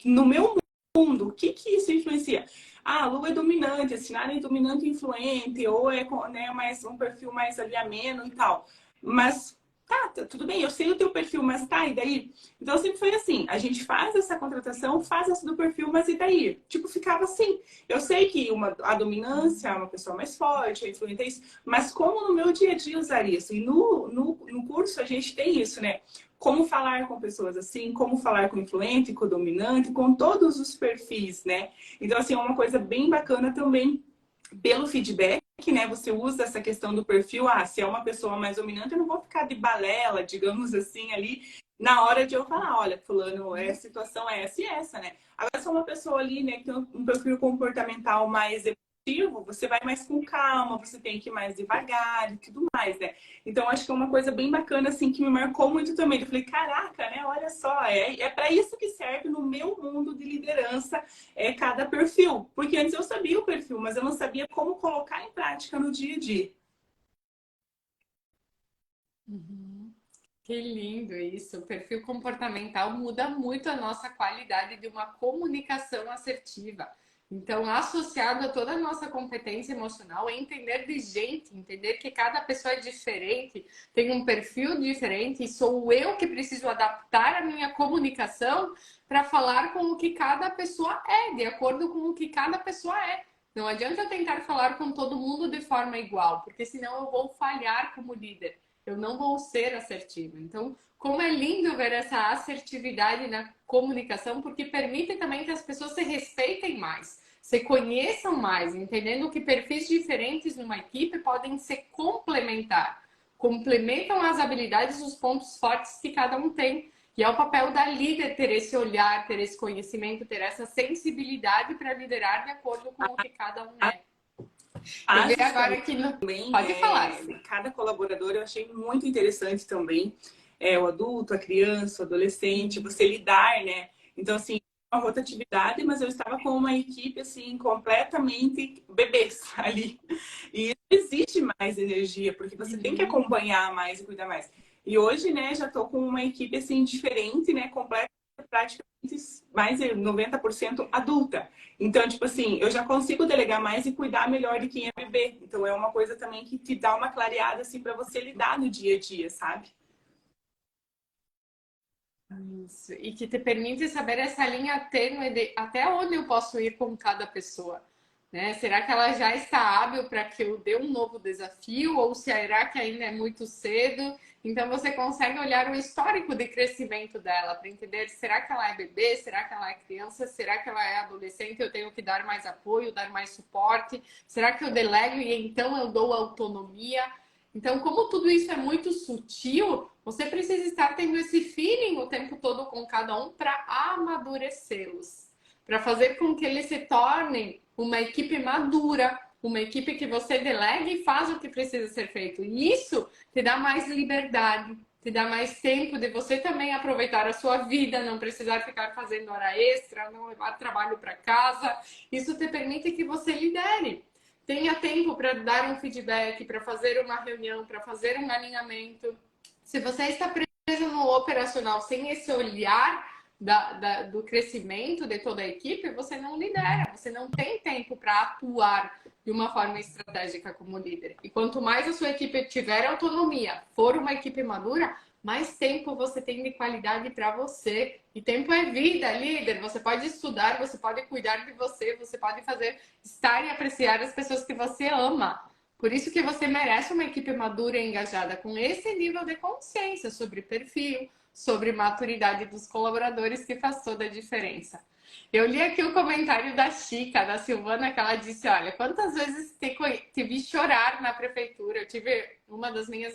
no meu mundo, o que isso influencia? Ah, a Lua é dominante, a Sinara é dominante e influente, ou né, mais um perfil mais ali ameno e tal. Mas tá, tudo bem, eu sei o teu perfil, mas tá, e daí? Então sempre foi assim, a gente faz essa contratação, faz essa do perfil, mas e daí? Tipo, ficava assim. Eu sei que a dominância é uma pessoa mais forte, a influente é isso, mas como no meu dia a dia usar isso? E no curso a gente tem isso, né? Como falar com pessoas assim, como falar com o influente, com o dominante, com todos os perfis, né? Então, assim, é uma coisa bem bacana também pelo feedback, né? Você usa essa questão do perfil, se é uma pessoa mais dominante, eu não vou ficar de balela, digamos assim, ali, na hora de eu falar, olha, fulano, a situação é essa e essa, né? Agora, se é uma pessoa ali, né, que tem um perfil comportamental mais emotivo, você vai mais com calma, você tem que ir mais devagar e tudo mais, né? Então, acho que é uma coisa bem bacana, assim, que me marcou muito também. Eu falei, caraca, né? Olha só, é para isso que serve no meu mundo de liderança cada perfil. Porque antes eu sabia o perfil, mas eu não sabia como colocar em prática no dia a dia. Uhum. Que lindo isso. O perfil comportamental muda muito a nossa qualidade de uma comunicação assertiva. Então, associado a toda a nossa competência emocional, é entender de gente, entender que cada pessoa é diferente, tem um perfil diferente, e sou eu que preciso adaptar a minha comunicação para falar com o que cada pessoa é, de acordo com o que cada pessoa é. Não adianta eu tentar falar com todo mundo de forma igual, porque senão eu vou falhar como líder, eu não vou ser assertiva. Então, como é lindo ver essa assertividade na comunicação, porque permite também que as pessoas se respeitem mais, se conheçam mais, entendendo que perfis diferentes numa equipe podem se complementar, complementam as habilidades, os pontos fortes que cada um tem. E é o papel da líder ter esse olhar, ter esse conhecimento, ter essa sensibilidade para liderar de acordo com o que cada um é. Eu vi Fases agora que no... também, Pode falar. cada colaborador eu achei muito interessante também. O adulto, a criança, o adolescente, você lidar, né? Então, assim, uma rotatividade, mas eu estava com uma equipe, assim, completamente bebês ali. E existe mais energia, porque você tem que acompanhar mais e cuidar mais. E hoje, né, já estou com uma equipe, assim, diferente, né? Completa, praticamente mais de 90% adulta. Então, tipo assim, eu já consigo delegar mais e cuidar melhor de quem é bebê. Então, é uma coisa também que te dá uma clareada, assim, para você lidar no dia a dia, sabe? Isso. E que te permite saber essa linha tênue de até onde eu posso ir com cada pessoa. Né? Será que ela já está hábil para que eu dê um novo desafio? Ou será que ainda é muito cedo? Então você consegue olhar o histórico de crescimento dela para entender: será que ela é bebê? Será que ela é criança? Será que ela é adolescente? Eu tenho que dar mais apoio, dar mais suporte? Será que eu delego e então eu dou autonomia? Então, como tudo isso é muito sutil, você precisa estar tendo esse feeling o tempo todo com cada um para amadurecê-los, para fazer com que eles se tornem uma equipe madura, uma equipe que você delega e faz o que precisa ser feito. E isso te dá mais liberdade, te dá mais tempo de você também aproveitar a sua vida, não precisar ficar fazendo hora extra, não levar trabalho para casa. Isso te permite que você lidere. Tenha tempo para dar um feedback, para fazer uma reunião, para fazer um alinhamento. Se você está preso no operacional sem esse olhar do crescimento de toda a equipe, você não lidera, você não tem tempo para atuar de uma forma estratégica como líder. E quanto mais a sua equipe tiver autonomia, for uma equipe madura, mais tempo você tem de qualidade para você. E tempo é vida, líder. Você pode estudar, você pode cuidar de você, você pode fazer, estar e apreciar as pessoas que você ama. Por isso que você merece uma equipe madura e engajada com esse nível de consciência sobre perfil, sobre maturidade dos colaboradores, que faz toda a diferença. Eu li aqui o comentário da Chica, da Silvana, que ela disse: olha, quantas vezes te vi chorar na prefeitura? Eu tive uma das minhas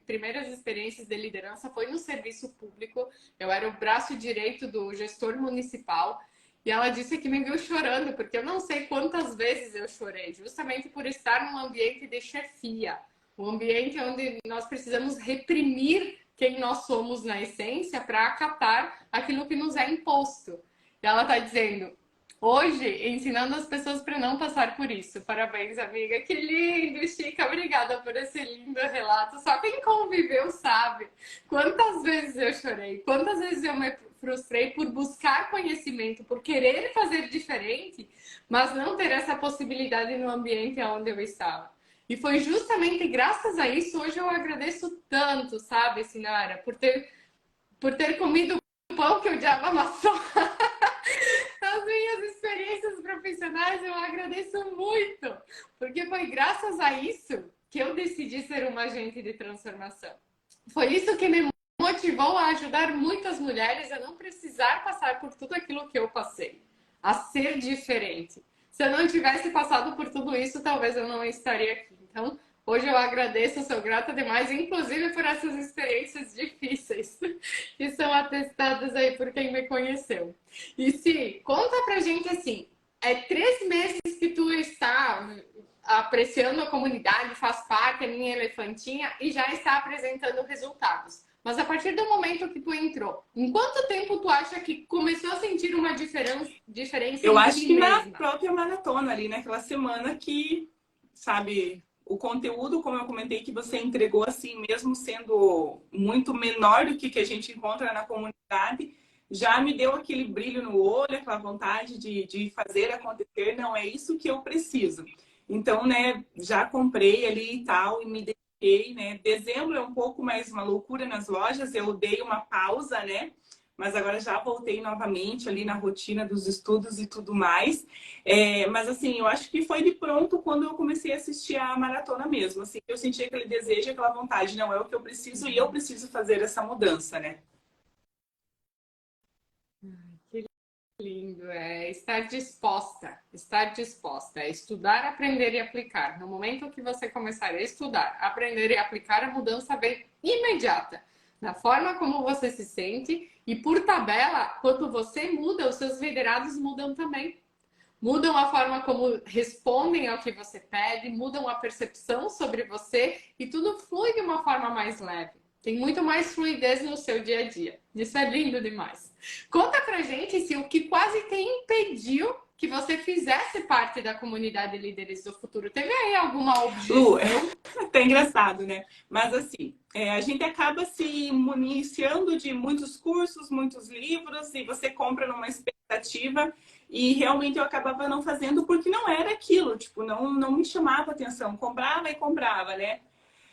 primeiras experiências de liderança foi no serviço público. Eu era o braço direito do gestor municipal. E ela disse que me viu chorando, porque eu não sei quantas vezes eu chorei, justamente por estar num ambiente de chefia, um ambiente onde nós precisamos reprimir quem nós somos na essência para acatar aquilo que nos é imposto. E ela está dizendo: hoje, ensinando as pessoas para não passar por isso. Parabéns, amiga. Que lindo, Chica. Obrigada por esse lindo relato. Só quem conviveu sabe quantas vezes eu chorei, quantas vezes eu me frustrei por buscar conhecimento, por querer fazer diferente, mas não ter essa possibilidade no ambiente onde eu estava. E foi justamente graças a isso, hoje eu agradeço tanto, sabe, Sinara, por ter comido o pão que o diabo amassou. As minhas experiências profissionais eu agradeço muito, porque foi graças a isso que eu decidi ser uma agente de transformação. Foi isso que me motivou a ajudar muitas mulheres a não precisar passar por tudo aquilo que eu passei, a ser diferente. Se eu não tivesse passado por tudo isso, talvez eu não estaria aqui. Então, hoje eu agradeço, sou grata demais, inclusive por essas experiências difíceis que são atestadas aí por quem me conheceu. E se conta pra gente assim, é 3 meses que tu está apreciando a comunidade, faz parte, é minha elefantinha e já está apresentando resultados. Mas a partir do momento que tu entrou, em quanto tempo tu acha que começou a sentir uma diferença Eu em acho ti que na mesma? própria maratona ali, naquela semana que, sabe, o conteúdo, como eu comentei, que você entregou, assim, mesmo sendo muito menor do que a gente encontra na comunidade, já me deu aquele brilho no olho, aquela vontade de fazer acontecer. Não é isso que eu preciso. Então, né, já comprei ali e tal, e me dediquei, né? Dezembro é um pouco mais uma loucura nas lojas, eu dei uma pausa, né? Mas agora já voltei novamente ali na rotina dos estudos e tudo mais. Mas assim, eu acho que foi de pronto quando eu comecei a assistir a maratona mesmo. Assim, eu senti aquele desejo, aquela vontade, não é o que eu preciso e eu preciso fazer essa mudança, né? Que lindo, é estar disposta, é estudar, aprender e aplicar. No momento que você começar a estudar, aprender e aplicar, a mudança vem imediata, na forma como você se sente e por tabela, quando você muda, os seus liderados mudam também. Mudam a forma como respondem ao que você pede, mudam a percepção sobre você e tudo flui de uma forma mais leve. Tem muito mais fluidez no seu dia a dia. Isso é lindo demais. Conta pra gente se o que quase te impediu que você fizesse parte da comunidade Líderes do Futuro. Teve aí alguma Lu, objeção? é até engraçado, né? Mas assim, a gente acaba se municiando de muitos cursos, muitos livros, e você compra numa expectativa, e realmente eu acabava não fazendo porque não era aquilo, tipo, não me chamava atenção. Comprava e comprava, né?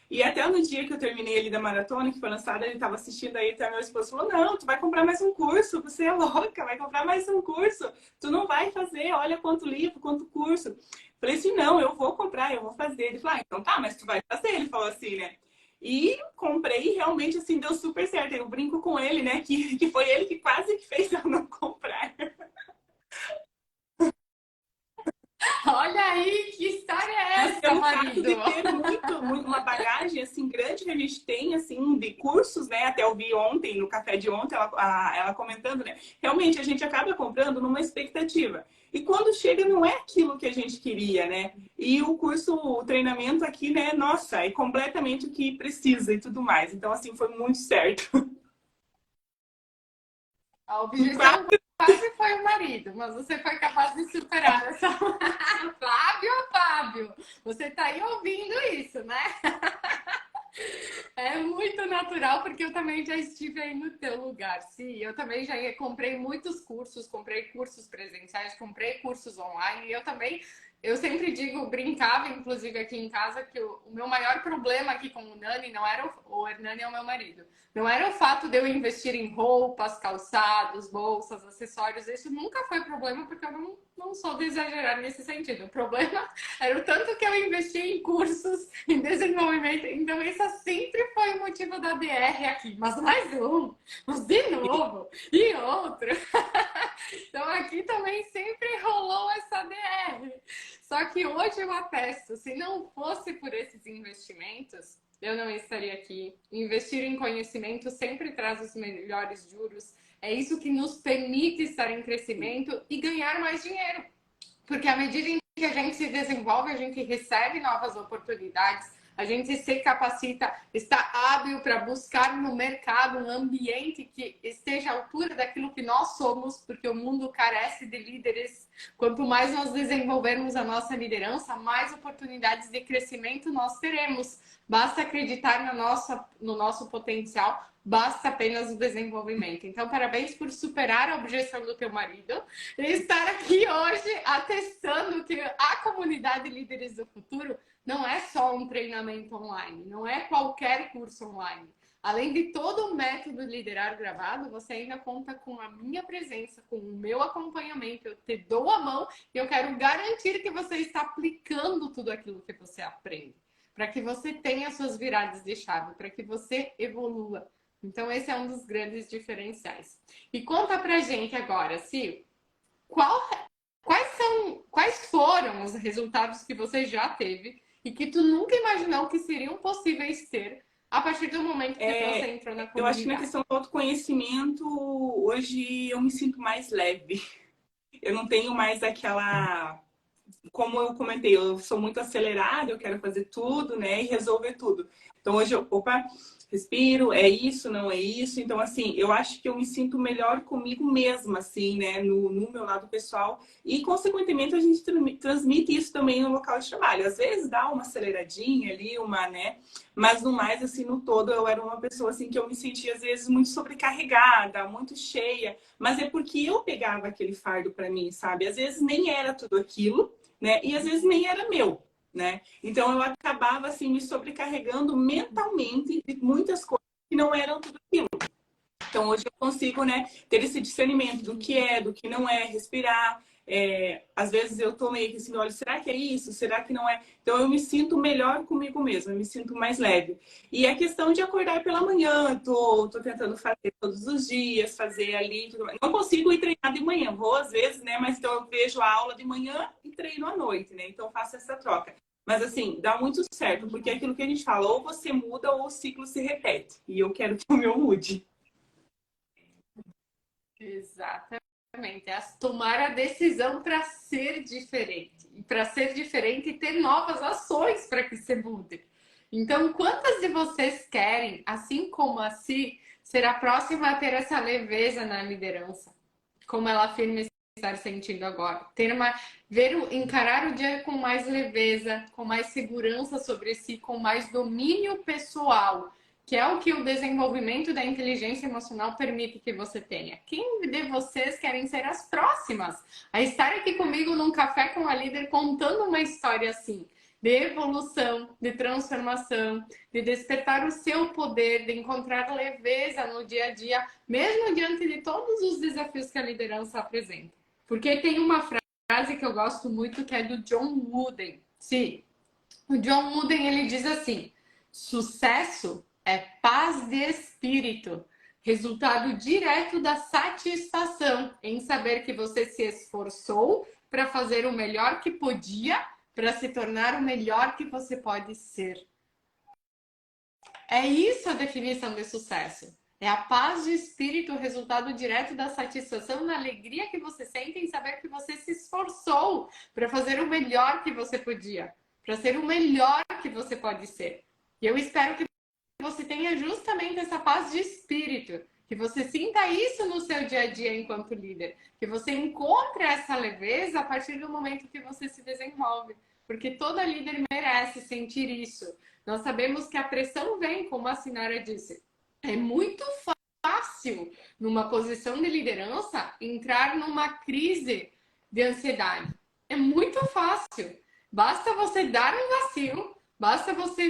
E até no dia que eu terminei ali da maratona, que foi lançada, ele estava assistindo aí, até meu esposo falou, não, tu vai comprar mais um curso, você é louca, vai comprar mais um curso, tu não vai fazer, olha quanto livro, quanto curso. Falei assim, não, eu vou comprar, eu vou fazer. Ele falou, ah, então tá, mas tu vai fazer, ele falou assim, né? E comprei e realmente, assim, deu super certo. Eu brinco com ele, né, que foi ele que quase que fez eu não comprar. Olha aí, que história é Mas essa, pelo fato marido? de ter uma bagagem assim grande que a gente tem assim de cursos, né? Até eu vi ontem no café de ontem ela comentando, né? Realmente a gente acaba comprando numa expectativa. E quando chega não é aquilo que a gente queria, né? E o curso, o treinamento aqui, né? Nossa, é completamente o que precisa e tudo mais. Então assim foi muito certo. A objeção quase foi o marido, mas você foi capaz de superar essa. Fábio, você está aí ouvindo isso, né? É muito natural, porque eu também já estive aí no teu lugar. Sim, eu também já comprei muitos cursos, comprei cursos presenciais, comprei cursos online. E eu também, eu sempre digo, brincava, inclusive aqui em casa, que o meu maior problema aqui com o Nani não era o Hernani é o meu marido. Não era o fato de eu investir em roupas, calçados, bolsas, acessórios. Isso nunca foi problema, porque eu não sou de exagerar nesse sentido. O problema era o tanto que eu investi em cursos, em desenvolvimento. Então, isso sempre foi o motivo da DR aqui. Mas mais um, mas de novo, e outro. Então, aqui também sempre rolou essa DR. Só que hoje eu atesto, se não fosse por esses investimentos, eu não estaria aqui. Investir em conhecimento sempre traz os melhores juros. É isso que nos permite estar em crescimento e ganhar mais dinheiro. Porque à medida em que a gente se desenvolve, a gente recebe novas oportunidades, a gente se capacita, está hábil para buscar no mercado um ambiente que esteja à altura daquilo que nós somos, porque o mundo carece de líderes. Quanto mais nós desenvolvermos a nossa liderança, mais oportunidades de crescimento nós teremos. Basta acreditar no nosso potencial, basta apenas o desenvolvimento. Então, parabéns por superar a objeção do teu marido e estar aqui hoje atestando que a comunidade Líderes do Futuro não é só um treinamento online, não é qualquer curso online. Além de todo o método Liderar gravado, você ainda conta com a minha presença, com o meu acompanhamento. Eu te dou a mão e eu quero garantir que você está aplicando tudo aquilo que você aprende, para que você tenha suas viradas de chave, para que você evolua. Então, esse é um dos grandes diferenciais. E conta pra gente agora, Si, quais foram os resultados que você já teve e que tu nunca imaginou que seriam possíveis ter a partir do momento que você entrou na Eu acho que na comunidade? questão do autoconhecimento, hoje eu me sinto mais leve. Eu não tenho mais aquela, como eu comentei, eu sou muito acelerada, eu quero fazer tudo, né, e resolver tudo. Então hoje respiro, é isso, não é isso. Então, assim, eu acho que eu me sinto melhor comigo mesma, assim, né, no meu lado pessoal. E, consequentemente, a gente transmite isso também no local de trabalho. Às vezes dá uma aceleradinha ali, uma, né? Mas, no mais, assim, no todo, eu era uma pessoa, assim, que eu me sentia, às vezes, muito sobrecarregada, muito cheia. Mas é porque eu pegava aquele fardo para mim, sabe? Às vezes nem era tudo aquilo, né? E às vezes nem era meu, né? Então eu acabava assim me sobrecarregando mentalmente de muitas coisas que não eram tudo aquilo. Então hoje eu consigo, né, ter esse discernimento do que é, do que não é, respirar. Às vezes eu tô meio que assim, olha, será que é isso? Será que não é? Então eu me sinto melhor comigo mesma, eu me sinto mais leve. E a questão de acordar pela manhã, tô tentando fazer todos os dias, fazer ali, tudo mais. Não consigo ir treinar de manhã, vou às vezes, né, mas então eu vejo a aula de manhã e treino à noite, né? Então eu faço essa troca. Mas assim, dá muito certo, porque é aquilo que a gente fala, ou você muda ou o ciclo se repete. E eu quero que o meu mude. Exatamente. É tomar a decisão para ser diferente. E para ser diferente, ter novas ações para que você mude. Então, quantas de vocês querem, assim como a Si, ser a próxima a ter essa leveza na liderança? Como ela afirma estar sentindo agora. Encarar o dia com mais leveza, com mais segurança sobre si, com mais domínio pessoal, que é o que o desenvolvimento da inteligência emocional permite que você tenha. Quem de vocês querem ser as próximas a estar aqui comigo num café com a líder contando uma história assim? De evolução, de transformação, de despertar o seu poder, de encontrar leveza no dia a dia, mesmo diante de todos os desafios que a liderança apresenta. Porque tem uma frase que eu gosto muito que é do John Wooden. Sim, o John Wooden ele diz assim: sucesso é paz de espírito, resultado direto da satisfação em saber que você se esforçou para fazer o melhor que podia, para se tornar o melhor que você pode ser. É isso a definição de sucesso. É a paz de espírito, o resultado direto da satisfação, na alegria que você sente em saber que você se esforçou para fazer o melhor que você podia, para ser o melhor que você pode ser. E eu espero que você tenha justamente essa paz de espírito, que você sinta isso no seu dia a dia enquanto líder, que você encontre essa leveza a partir do momento que você se desenvolve, porque toda líder merece sentir isso. Nós sabemos que a pressão vem, como a Sinara disse. É muito fácil, numa posição de liderança, entrar numa crise de ansiedade. É muito fácil. Basta você dar um vacilo, basta você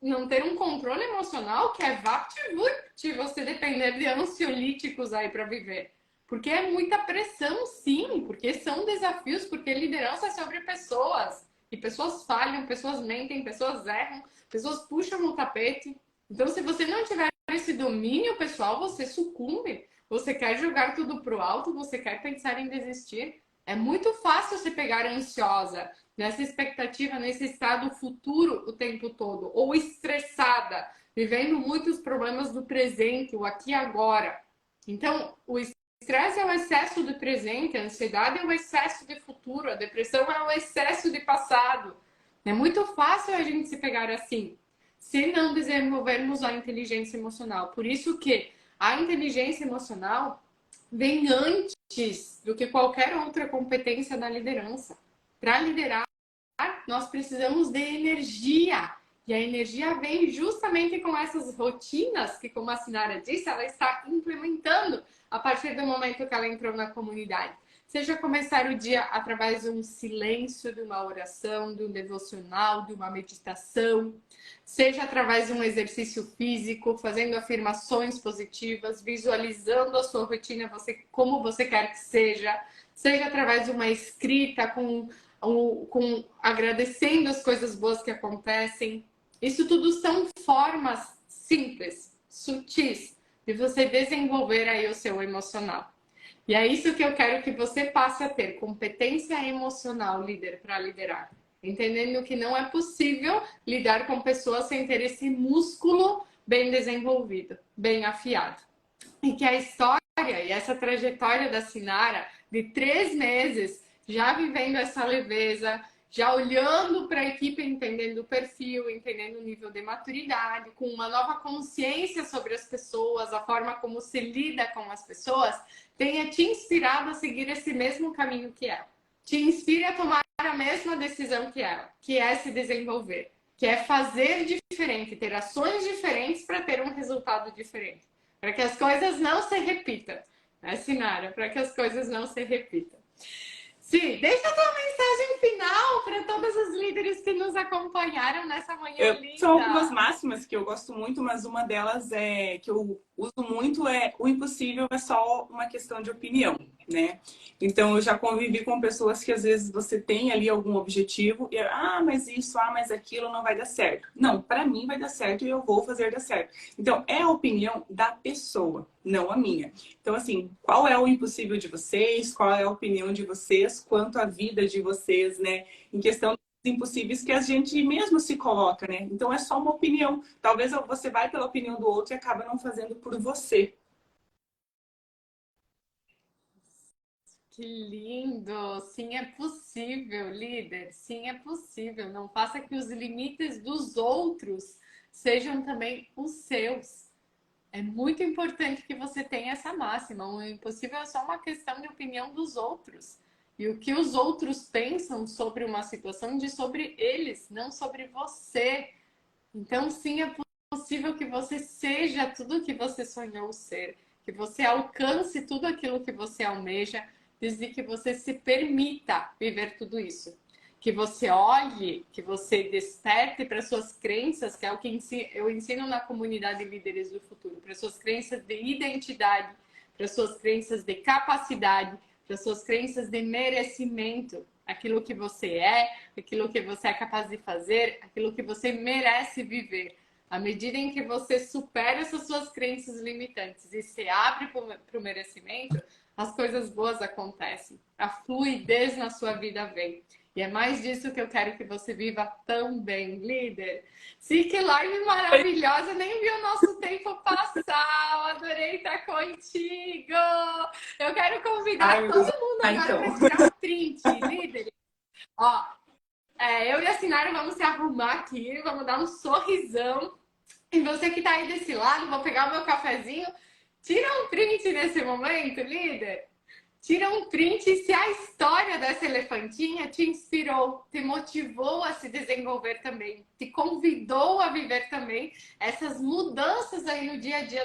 não ter um controle emocional, que é vapt-vupt, você depender de ansiolíticos aí para viver. Porque é muita pressão, sim, porque são desafios, porque liderança é sobre pessoas. E pessoas falham, pessoas mentem, pessoas erram, pessoas puxam o tapete. Então, se você não tiver esse domínio pessoal, você sucumbe. Você quer jogar tudo pro alto, você quer pensar em desistir. É muito fácil se pegar ansiosa, nessa expectativa, nesse estado futuro o tempo todo, ou estressada, vivendo muitos problemas do presente, o aqui e agora. Então, o estresse é o excesso do presente, a ansiedade é o excesso de futuro, a depressão é o excesso de passado. É muito fácil a gente se pegar assim, se não desenvolvermos a inteligência emocional. Por isso que a inteligência emocional vem antes do que qualquer outra competência da liderança. Para liderar, nós precisamos de energia. E a energia vem justamente com essas rotinas que, como a Sinara disse, ela está implementando a partir do momento que ela entrou na comunidade. Seja começar o dia através de um silêncio, de uma oração, de um devocional, de uma meditação, seja através de um exercício físico, fazendo afirmações positivas, visualizando a sua rotina, como você quer que seja através de uma escrita com agradecendo as coisas boas que acontecem. Isso tudo são formas simples, sutis, de você desenvolver aí o seu emocional. E é isso que eu quero que você passe a ter, competência emocional, líder, para liderar. Entendendo que não é possível lidar com pessoas sem ter esse músculo bem desenvolvido, bem afiado. E que a história e essa trajetória da Sinara de 3 meses já vivendo essa leveza, já olhando para a equipe, entendendo o perfil, entendendo o nível de maturidade, com uma nova consciência sobre as pessoas, a forma como se lida com as pessoas, tenha te inspirado a seguir esse mesmo caminho que ela. Te inspire a tomar a mesma decisão que ela, que é se desenvolver, que é fazer diferente, ter ações diferentes para ter um resultado diferente. Para que as coisas não se repitam. Né, Sinara? Para que as coisas não se repitam. Sim, deixa a tua mensagem final para todos os líderes que nos acompanharam nessa manhã linda. São algumas máximas que eu gosto muito, mas uma delas que eu uso muito é: o impossível é só uma questão de opinião, né? Então, eu já convivi com pessoas que às vezes você tem ali algum objetivo e mas isso, mas aquilo não vai dar certo. Não, para mim vai dar certo e eu vou fazer dar certo. Então, é a opinião da pessoa, não a minha. Então, assim, qual é o impossível de vocês? Qual é a opinião de vocês quanto à vida de vocês, né? Em questão dos impossíveis que a gente mesmo se coloca, né? Então, é só uma opinião. Talvez você vai pela opinião do outro e acaba não fazendo por você. Que lindo! Sim, é possível, líder. Sim, é possível. Não faça que os limites dos outros sejam também os seus. É muito importante que você tenha essa máxima. O impossível é só uma questão de opinião dos outros. E o que os outros pensam sobre uma situação diz sobre eles, não sobre você. Então, sim, é possível que você seja tudo o que você sonhou ser, que você alcance tudo aquilo que você almeja, desde que você se permita viver tudo isso. Que você olhe, que você desperte para suas crenças, que é o que eu ensino na comunidade Líderes do Futuro, para suas crenças de identidade, para suas crenças de capacidade, para suas crenças de merecimento, aquilo que você é, aquilo que você é capaz de fazer, aquilo que você merece viver. À medida em que você supera essas suas crenças limitantes e se abre para o merecimento, as coisas boas acontecem. A fluidez na sua vida vem. E é mais disso que eu quero que você viva também, líder. Sim, que live maravilhosa! Nem vi o nosso tempo passar. Eu adorei estar contigo. Eu quero convidar todo mundo agora para tirar um print, líder. Ó, eu e a Sinara vamos se arrumar aqui, vamos dar um sorrisão. E você que está aí desse lado, vou pegar o meu cafezinho. Tira um print nesse momento, líder. Tira um print se a história dessa elefantinha te inspirou, te motivou a se desenvolver também, te convidou a viver também essas mudanças aí no dia a dia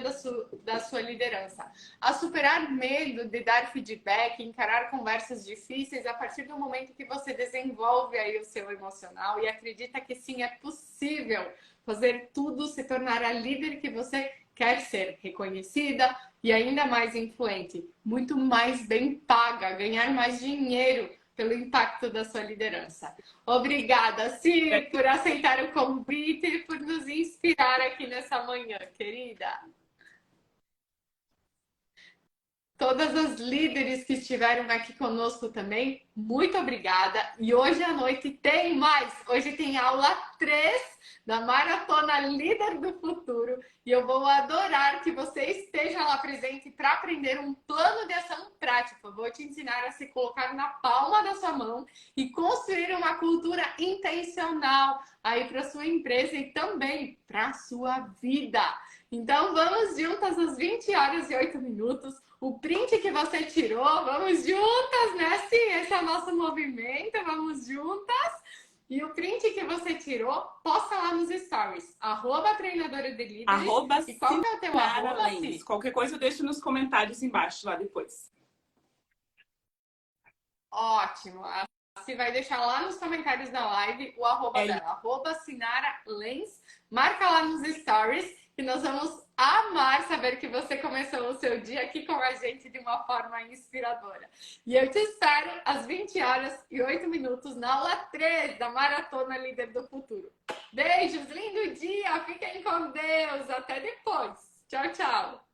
da sua liderança. A superar medo de dar feedback, encarar conversas difíceis a partir do momento que você desenvolve aí o seu emocional e acredita que sim, é possível fazer tudo, se tornar a líder que você quer ser, reconhecida e ainda mais influente, muito mais bem paga, ganhar mais dinheiro pelo impacto da sua liderança. Obrigada, Cir, por aceitar o convite e por nos inspirar aqui nessa manhã, querida. Todas as líderes que estiveram aqui conosco também, muito obrigada. E hoje à noite tem mais. Hoje tem aula 3 da Maratona Líder do Futuro. E eu vou adorar que você esteja lá presente para aprender um plano de ação prático. Eu vou te ensinar a se colocar na palma da sua mão e construir uma cultura intencional aí para sua empresa e também para a sua vida. Então vamos juntas às 20h08. O print que você tirou, vamos juntas, né? Sim, esse é o nosso movimento, vamos juntas. E o print que você tirou, posta lá nos stories. @treinadora de líderes. E qual que é o teu arroba, Cis? Qualquer coisa eu deixo nos comentários embaixo lá depois. Ótimo. A Cis vai deixar lá nos comentários da live o arroba dela. @SinaraLens. Marca lá nos stories. E nós vamos amar saber que você começou o seu dia aqui com a gente de uma forma inspiradora. E eu te espero às 20h08 na aula 3 da Maratona Líder do Futuro. Beijos, lindo dia, fiquem com Deus, até depois. Tchau, tchau.